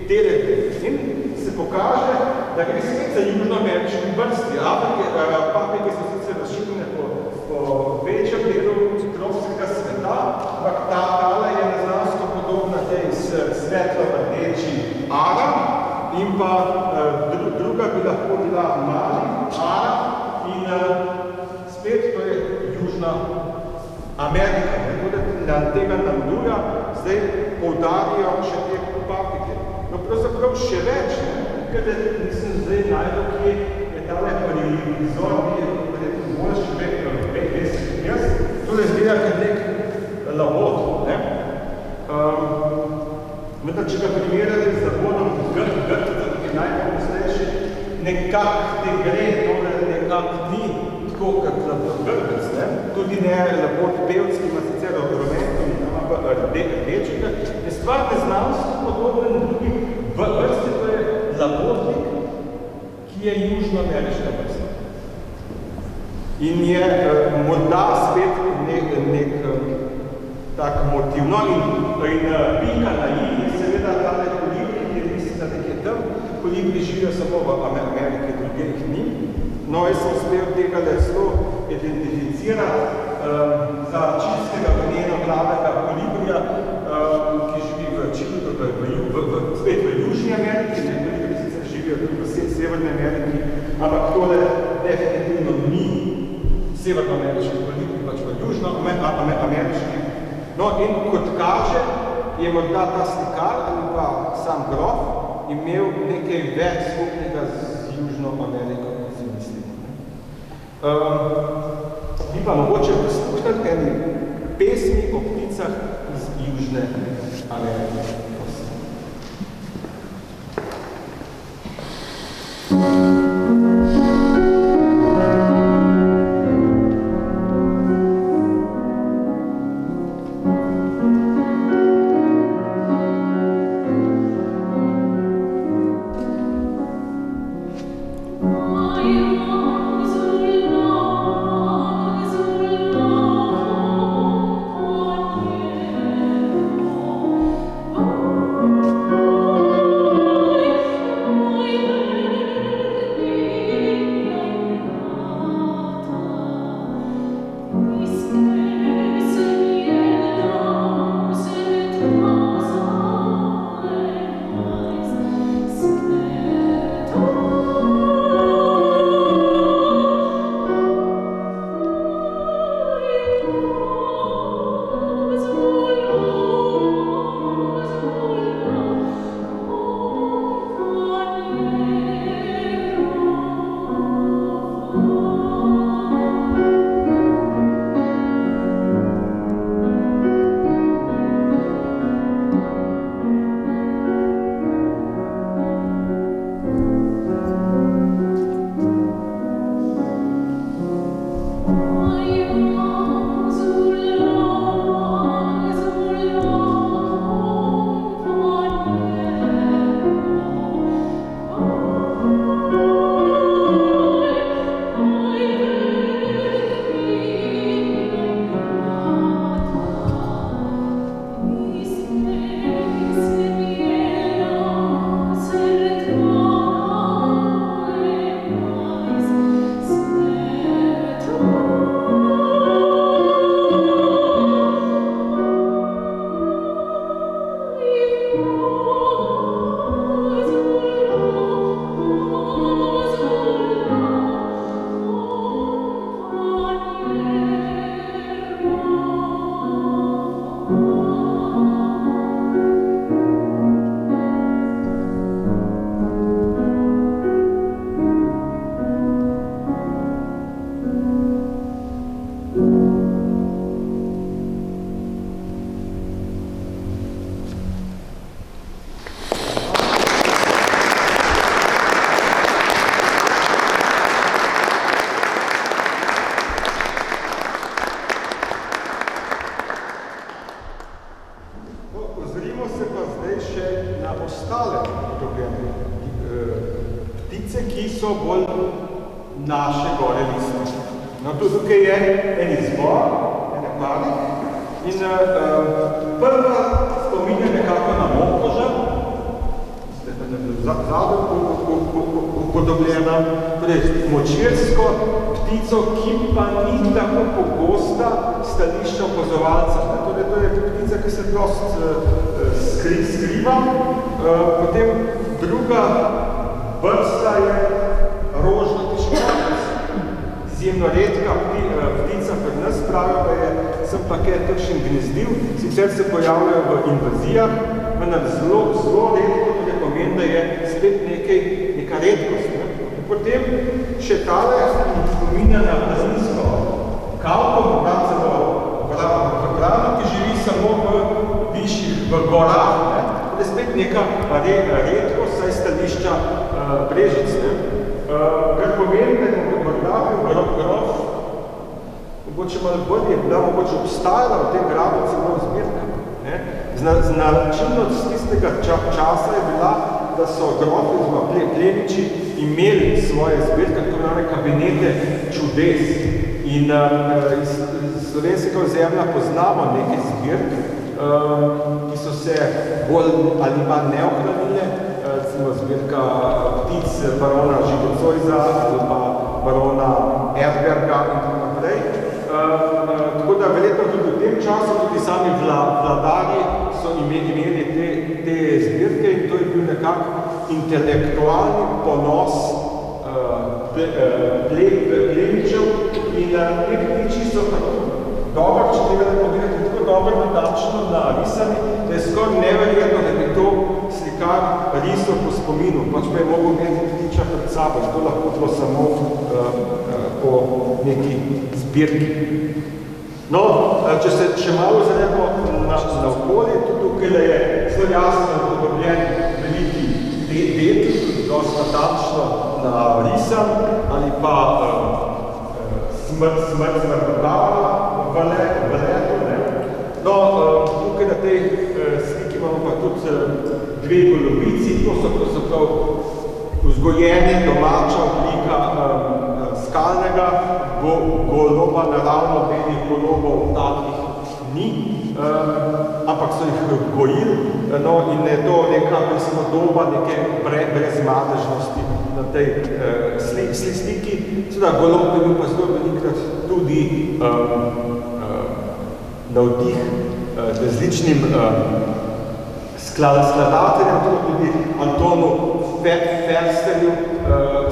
Tele in se pokaže, da gre spet za južnoameriški vrsti. Papige so sicer razširjene po večjem delu tropskega sveta, ampak ta tala je neznansko podobna tej svetlo-rdeči aram, in pa druga bi lahko bila mali aram in spet to je Južna Amerika. Na tega nanduja zdaj poudarijo še te papige. No, pravzaprav še več, kada nisem zdaj najdel, kje je tale prizor, ki je predtem boljši jaz. Tole zgleda kot nek labod, ne? Če ga primerjali z labodom grt, ki je najpomostejši, nekak ne gre, nekak ni tako kot labod grbec, ne? Tudi ne labod pevc, ki ima sicer rumenko in ima pa rdečega. Je stvar neznansko podoben drugim vrsti, to je labodnik, ki je južnoameriška vrsta. In je morda spet nek tak motiv. No in pika na i je seveda tale kolibri, ki je mislim, da nekje tam. Kolibri živijo samo v Ameriki, druge jih ni. No, jaz sem uspel tega zelo identificirati za čilskega venenoglavnega kolibrija, ki živi spet v Južni Ameriki, ne, kolibri sicer živijo tudi v Severni Ameriki, ampak tole definitivno ni severnoameriški kolibri, pač v južnoameriški. No, in kot kaže, je morda ta slikar ali pa sam grof imel nekaj več skupnega z Južno Ameriko, kot si mislimo. Bi pa mogoče poslušati eni pesmi o pticah iz Južne Amerike. Oh, bolj naše gore liste. No, tukaj je en izbor, ene parik, in prva spominja nekako na Mokoža, zadnjo upodobljena, torej močvirsko ptico, ki pa ni tako pogosta stališča opazovalca. Torej, to je ptica, ki se prost skriva. Potem druga vrsta je rožnati školjec. Izjemno redka ptica pri nas, pravijo, da je sem pa kaj takšen gnezdil, sicer se pojavljajo v invazijah, vendar zelo redko, to je pomeni, da je spet neka redkost. Ne? Potem še tale spominja na plazinsko kavko, morda celo vrano, ki živi samo v višjih, v gorah. Ne? To je spet neka redkost, saj stališča Brežic. Ne? Kar pomeni, da je morda bil grof, mogoče malo bolj je bila, mogoče obstajala v tem gradu celo zbirka. Značilnost tistega časa je bila, da so grofi oziroma plemiči imeli svoje zbirke, tako imenovane kabinete čudes. In iz slovenskega ozemlja poznamo nekaj zbirk, ki so se bolj ali manj ne ohranile, recimo zbirka ptic barona Židecojza ali pa barona Erdberga in tako naprej. Tako da verjetno tudi v tem času tudi sami vladarji so imeli te zbirke in to je bil nekako intelektualni ponos plemičev in te ptiči so tako dobro, če tega ne pogledati, tako dobro natančno narisani, da je skoraj neverjetno, da bi to slikar risal po spominu, pač pa je mogel imeti ptiča pred sabo, to lahko bilo samo po neki zbirki. No, če se še malo ozremo na okolje, tudi tukaj je zelo jasno podobljen veliki det, dosti natančno narisan, ali pa smrt smrtodava v letu. No, tukaj na tej sliki imamo pa tudi dve golobici, to so pravzaprav vzgojene domača oblika skalnega goloba, naravno belih golobov takih ni, ampak so jih gojili, no, in je to neka prispodoba neke brezmadežnosti na tej sliki. Seveda, golob je bil pa zelo velikrat tudi navdih različnim skladateljem, tudi Antonu Fersterju,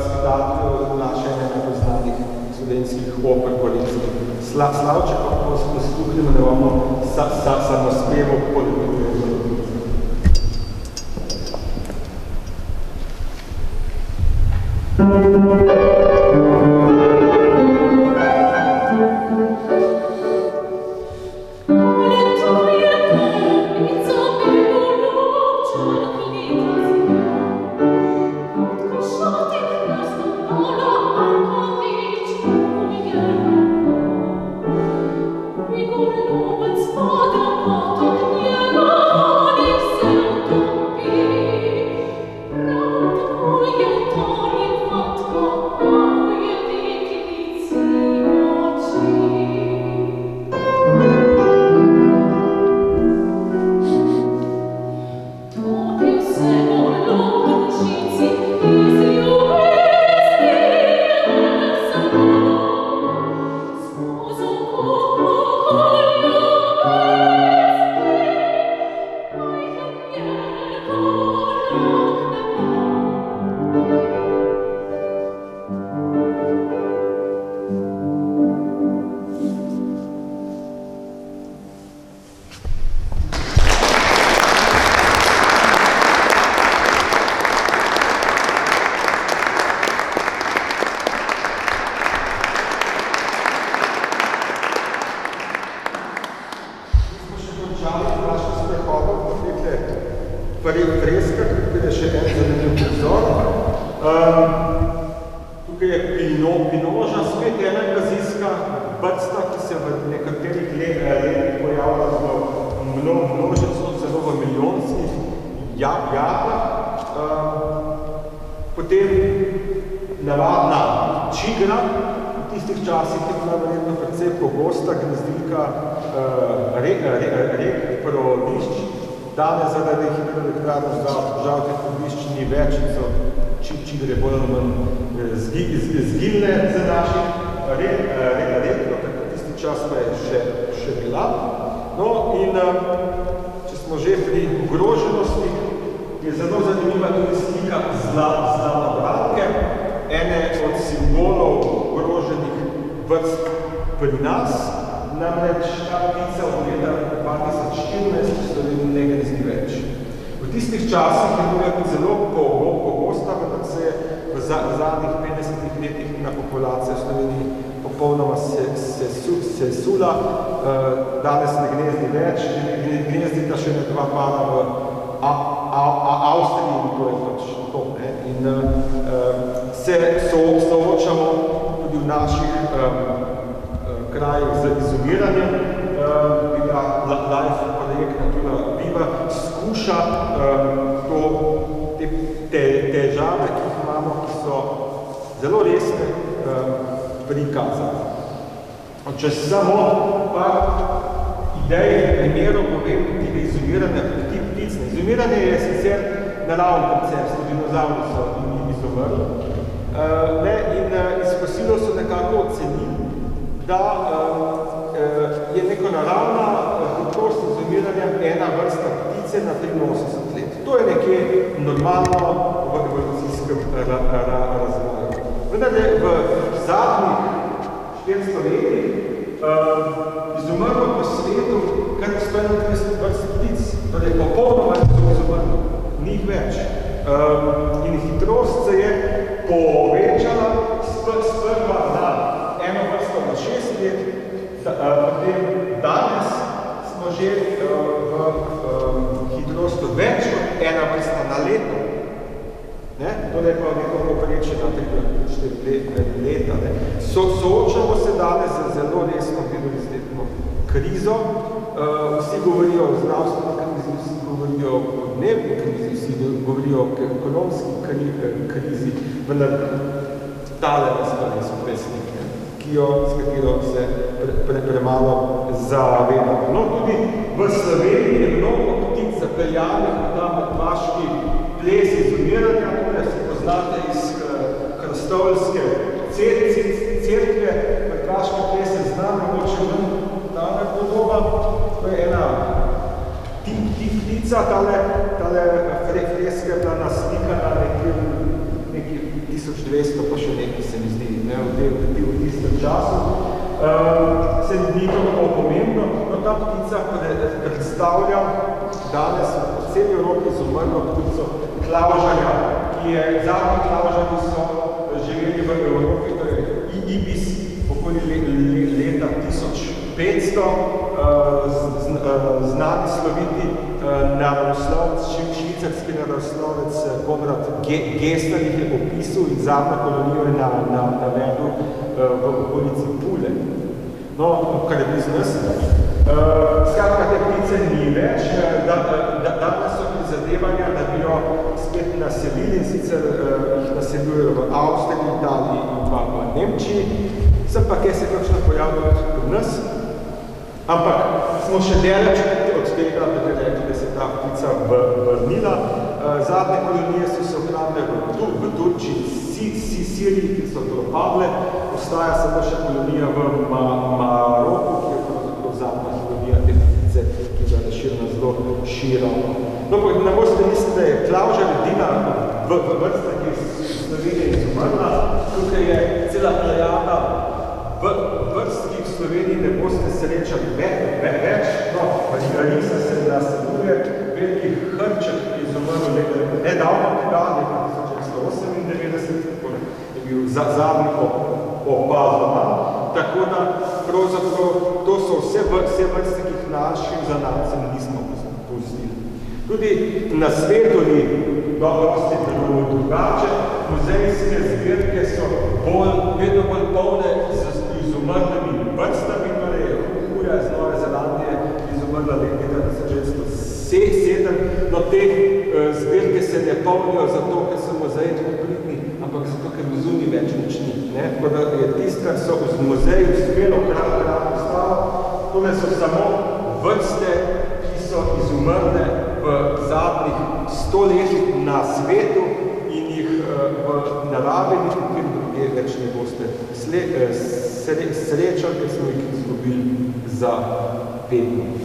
skladatelju naše nepoznanih slovenskih oper, korinskih Slavčekov, ko smo skupili imenovamo samospevo polituje. časih je bila verjetno precej pogosta gnezdilka rek prodišč. Danes zaradi hidroelektrarno žal teh prodišč ni več, so čigre bolj zgilne za naših rek, tako tisti čas pa je še bila. No in če smo že pri ogroženosti, je zelo zanimiva tudi slika zlatobranke, ene od simbolov ogroženih vrst pri nas, namreč ta ptica od leta 2014 v Sloveniji ne gnezdi več. V tistih časih je bila zelo pogosta, vendar se je v zadnjih 50 letih na populacija v Sloveniji popolnoma sesula, danes ne gnezdi več, gnezdita še ne dva para v Avstriji in to je pač to. In se soočamo tudi v naših krajih z izumiranjem. Life projekt Natura Viva skuša te težave, ki jih imamo, ki so zelo resne, prikazati. Če samo par idej, primerov povem tega izumiranja ptic. Izumiranje je sicer naravni koncept, dinozavri so izumrli. In iz fosilov so nekako ocenili, da je neko naravna hitrost izumiranja ena vrsta ptice na 83 let. To je nekje normalno v evolucijskem razvoju. Vendar je v zadnjih 400 letih izumrlo po svetu kar 131 vrst ptic, torej popolnoma izumrlo, ni jih več. In hitrost se je povečala sprva na eno vrsto na 6 let, potem danes smo že v hitrostu več kot ena vrsta na leto. Torej pa neko poprečje na 3-4 leta. Soočamo se danes z zelo resno biodiverzitetno krizo. Vsi govorijo o zdravstveni krizi, vsi govorijo o podnebni krizi, vsi govorijo o ekonomski krizi, vendar tale nas pesnik, s katero se premalo zavedamo. No, tudi v Sloveniji je mnogo ptic zapeljanih v ta matvaški ples izumiranja, tukaj se poznate iz Hrastovljske cerkve, matvaški ples je znan, mogoče ven tale podoba, to je ena ptica, tale freska je bila naslikana nekaj 1200, pa še nekaj se mi zdi, v tistem času. Se ni to pomembno, no ta ptica predstavlja danes v celi Evropi izumrlo ptico klavžarja, ki je zadnji klavžarji so živeli v Evropi, to je ibis okoli leta 1500, znani sloviti naravoslovec, švicarski naravoslovec Konrad Gessler jih je opisal in zadnjo kolonijo je navedel v okolici Pule. No, kar je blizu nas. Skratka, te ptice ni več, danes so prizadevanja, da bi jo spet naselili in sicer jih naseljujejo v Avstriji, Italiji in pa v Nemčiji. Sem pa kaj se kakšno pojavljajo pri nas, ampak smo še deleč od tega, da bi rekli, da se ta ptica vrnila. Zadnje kolonije so se ohranile v Turčiji, Siriji, ki so propadle, ostaja samo še kolonija v Maroku, ki je pravzaprav zadnja kolonija te ptice, ki je razširjena zelo široko. No, ne boste misliti, da je klavžar edina v vrste, ki je Slovenija izumrla. Tukaj je cela plejada vrst, ki v Sloveniji ne boste srečali več. No, Margarisa se naseluje, veliki hrček, ki je izumrl nedavno tega, leta 1998, tako je bil zadnji opazovan. Tako da, pravzaprav, to so vse vrste, ki jih našim zanamcem nismo pustili. Tudi na svetu ni dosti drugače. Muzejske zbirke so vedno bolj polne z izumrlimi vrstami, torej Huja iz Nove Zelandije izumrla leta 1907, no te zbirke se ne polnijo zato, ker so muzeji tako pridni, ampak zato, ker v zunji več nič ni. Tako da je tisto, kar so v muzeju uspelo postalo, tole so samo vrste, ki so izumrle v zadnjih 100 letih na svetu in jih v naravi nikjer druge več ne boste srečali, ker smo jih izgubili za vedno.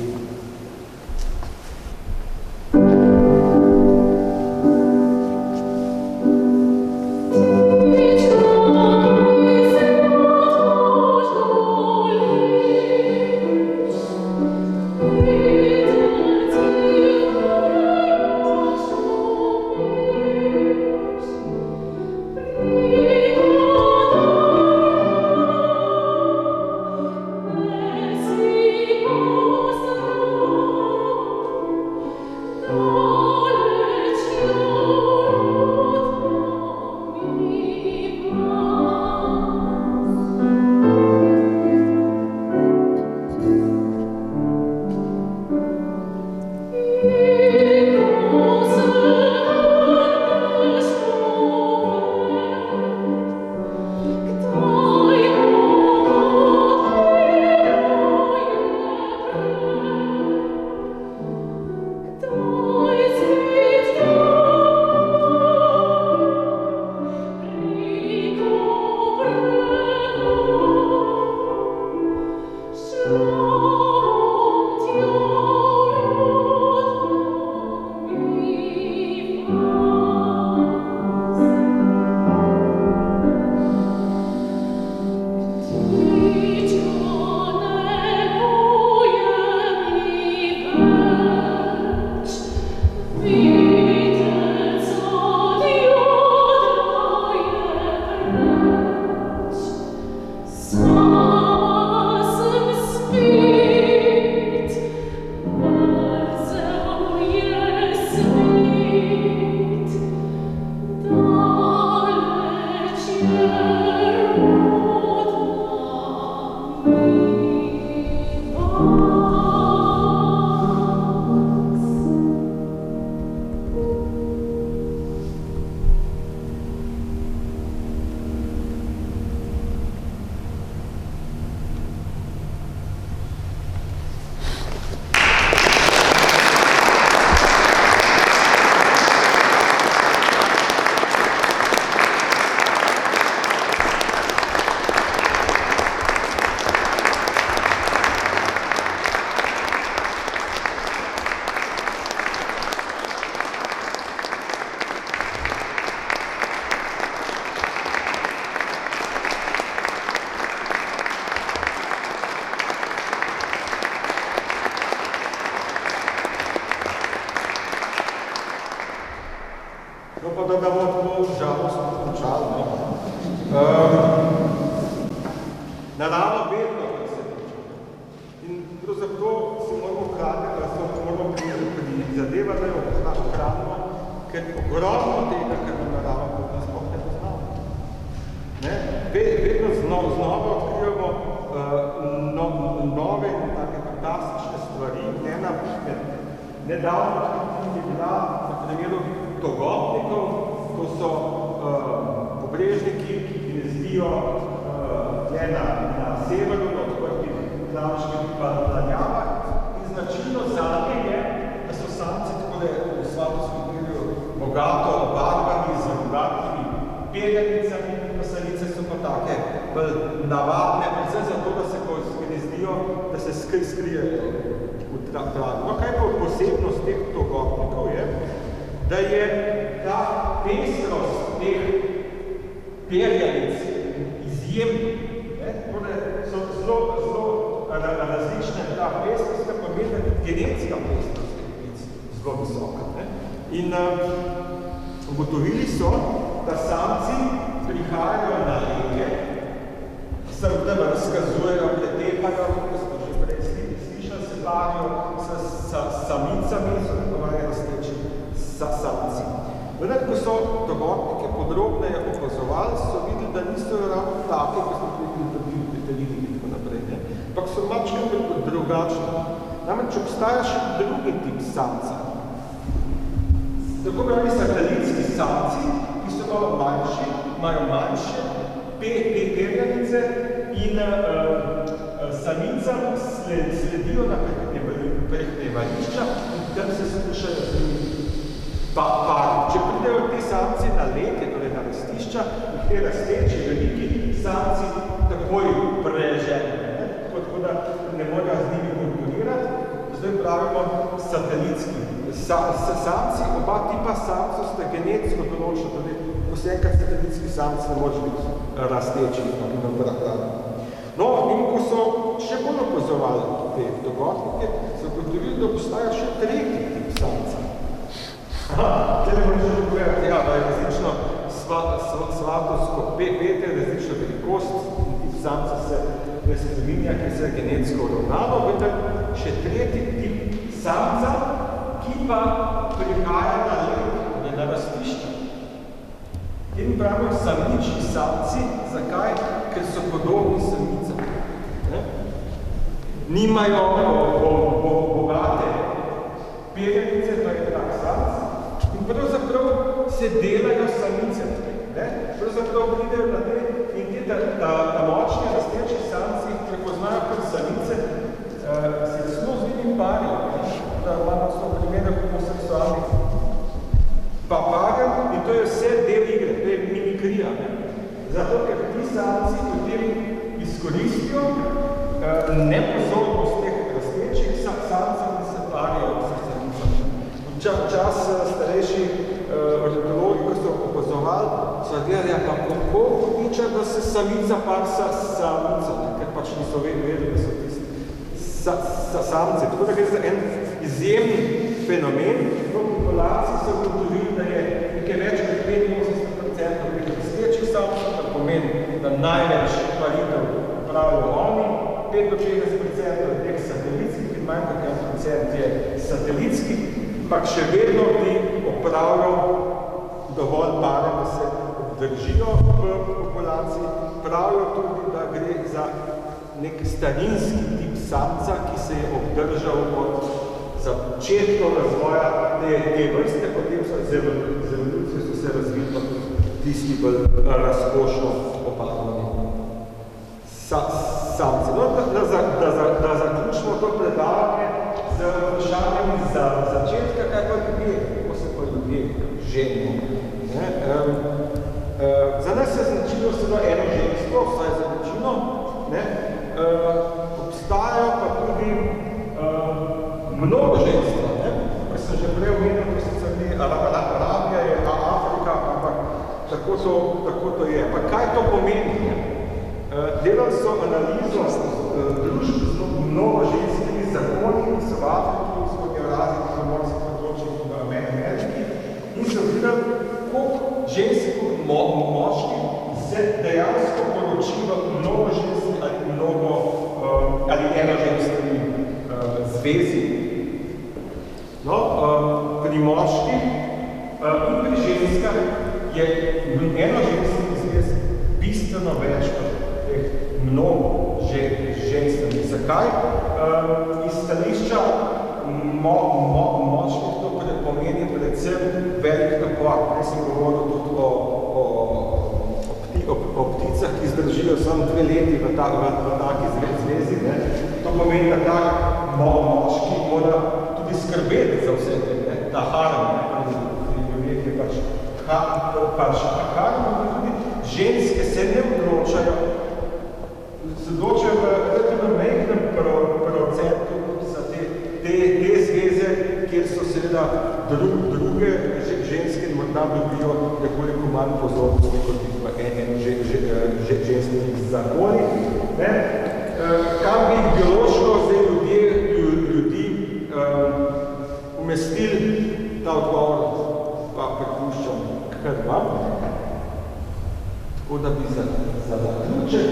tako pravi satelitski samci, ki so malo manjši, imajo manjše perjanice in samicam sledijo na prehnevališča in tam se skušajo z njimi pariti. Če pridejo te samci na lete, torej na rastišča, in te rasteči veliki samci takoj preženejo, tako da ne morajo z njimi konkurirati. Zdaj pravimo satelitski samci, oba tipa samcev sta genetsko določena, tudi ko se enkrat satelitski samci ne može biti rasteči in obrahljani. No, in ko so še bolj opazovali te dogodnike, so ugotovili, da obstaja še tretji tip samca. Tele moram že povedati, ja, da je različno svatosko pete, različno velikost in tip samca se ne spreminja, ki se je genetsko uravnalo, vendar še tretji tip samca, ki pa prihaja na let, na rastišča. In pravimo samični samci, zakaj? Ker so podobni samicam. Nimajo bogate perjanice, to je tak samc, in pravzaprav se delajo samice. Pravzaprav pridejo na te in ta močni rasteči samci jih prepoznajo kot samice, se zelo z njimi parijo, da imamo so primere homoseksualnih paparjev in to je vse del igre, to je mimikrija. Zato, ker ti samci potem izkoristijo nepozornost teh rastečih samcev in se parijo s samicami. Včas starejši ornitologi, ko so opazovali, so gledali, pa kako hudiča, da se samica parsa s samico, ker pač niso vedeli, da so tisti samci. Tako da gre za en izjemni fenomen. V populaciji so ugotovili, da je nekaj več kot 85% teh rastečih samcev, kar pomeni, da največ paritev pravijo oni, 5-50% teh satelitskih in manj kot 1% je satelitskih, ampak še vedno ti opravljajo dovolj pare, da se obdržijo v populaciji. Pravijo tudi, da gre za nek starinski tip samca, ki se je obdržal od začetkov razvoja te vrste, potem so z evolucijo so se razvili tisti bolj razkošno obarvani samci. No, da zaključimo to predavanje z vprašanjem za začetka, kaj pa ljudje, kako se pa ljudje ženijo. Za nas je značilo samo eno žensko, vsaj za večino, obstajajo pa tudi mnogo ženstva. Ko sem že prej omenil, ko sicer ni Arabija, je Afrika, ampak tako to je. Pa kaj to pomeni? Delali so analizo družb z mnogo ženskimi zakoni, ki so v Afriki, v vzhodnji Aziji, v morskih področjih v Ameriki in so videli, koliko ženskih moških se dejansko poroči v mnogo ženskih ali enoženskih zvezi. No, pri moških in pri ženskah je enoženskih zvez bistveno več kot mnogo ženskih. Zakaj? Iz stališča močnih to pomeni predvsem velik napor. Prej sem govoril tudi o pticah, ki zdržijo samo 2 leti v taki zvezi. To pomeni, da ta moški mora tudi skrbeti za vse te, ta harem, ljudje, ki je pač harem, tudi ženske se ne odločajo, se odločajo v relativno majhnem procentu za te zveze, kjer so seveda druge ženske morda dobijo nekoliko manj pozornosti kot v ženskih zakonih. Kam bi biološko zdaj ljudi umestili ta odgovor, pa prepuščam kar vam. Tako da bi za zaključek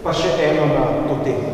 pa še eno na to temo.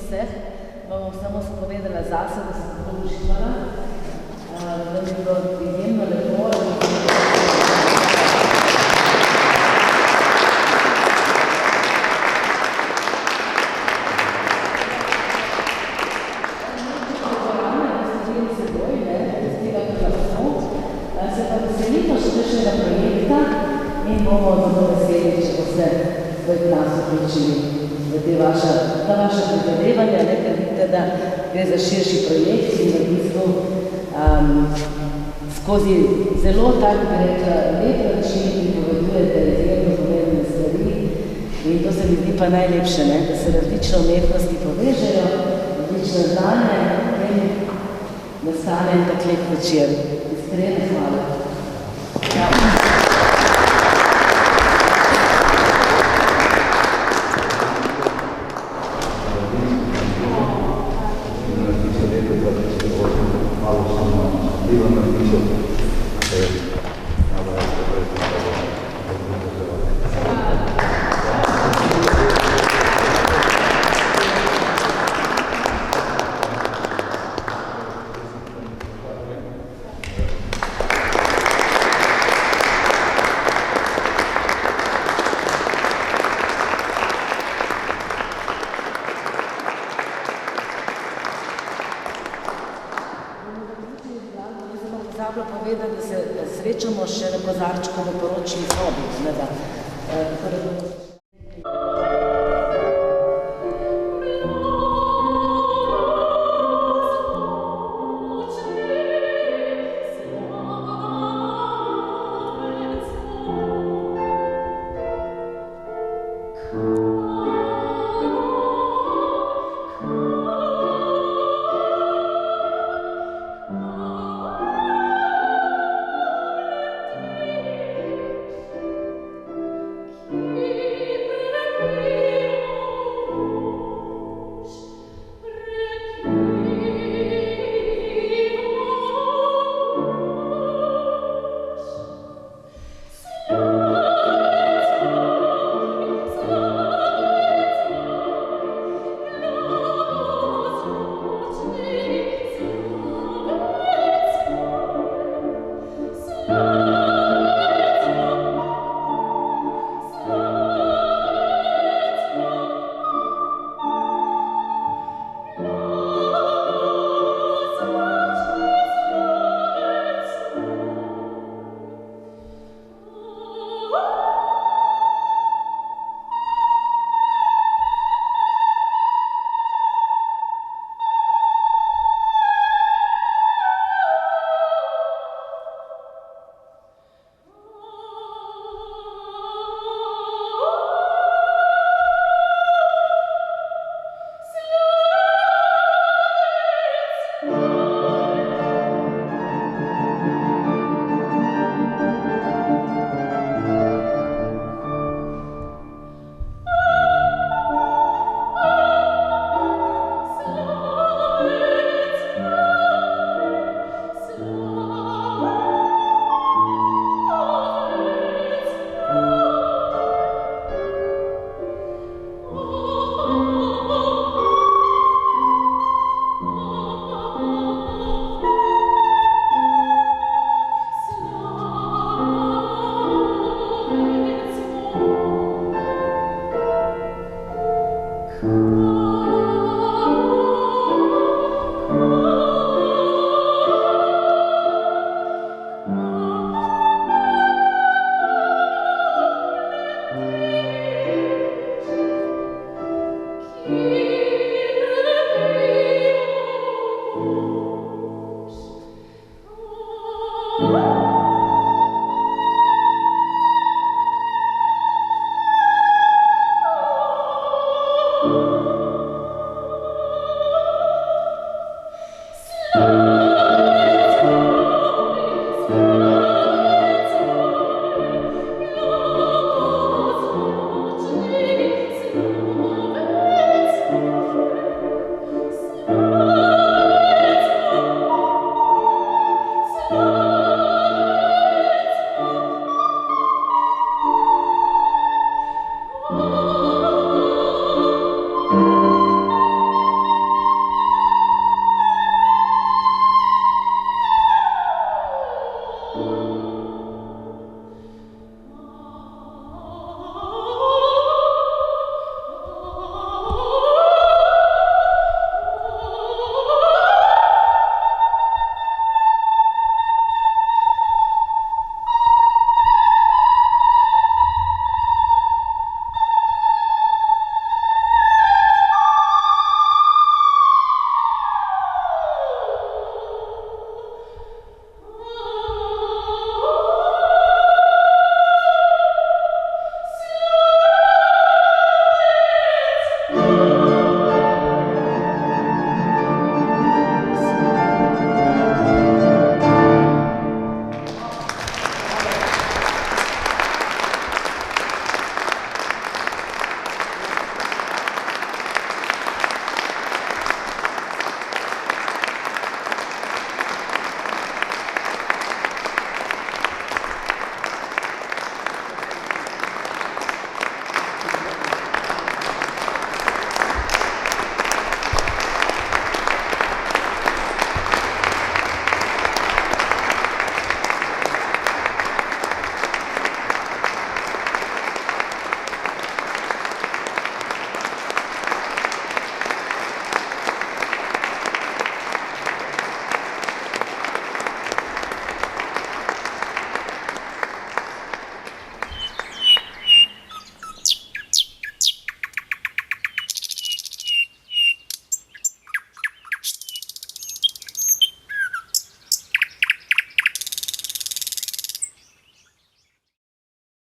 vseh, bom samo spovedala zase, da sem tako uživala, da mi je bilo izjemno lepo. Se pa veselimo štešnega projekta in bomo zelo veseli, če boste svoj glas vključili v ta vaša prizadevanja, ker vidite, da gre za širši projekt in v bistvu skozi zelo tak, bi rekla, lep način pripovedujete izjemno pomembne stvari in to se mi zdi pa najlepše, da se različne umetnosti povežejo, različne znanje in nastane en tak lep večer. Iskreno hvala. Zabla povedati, da se srečamo še na kozarčku v poročni sobi.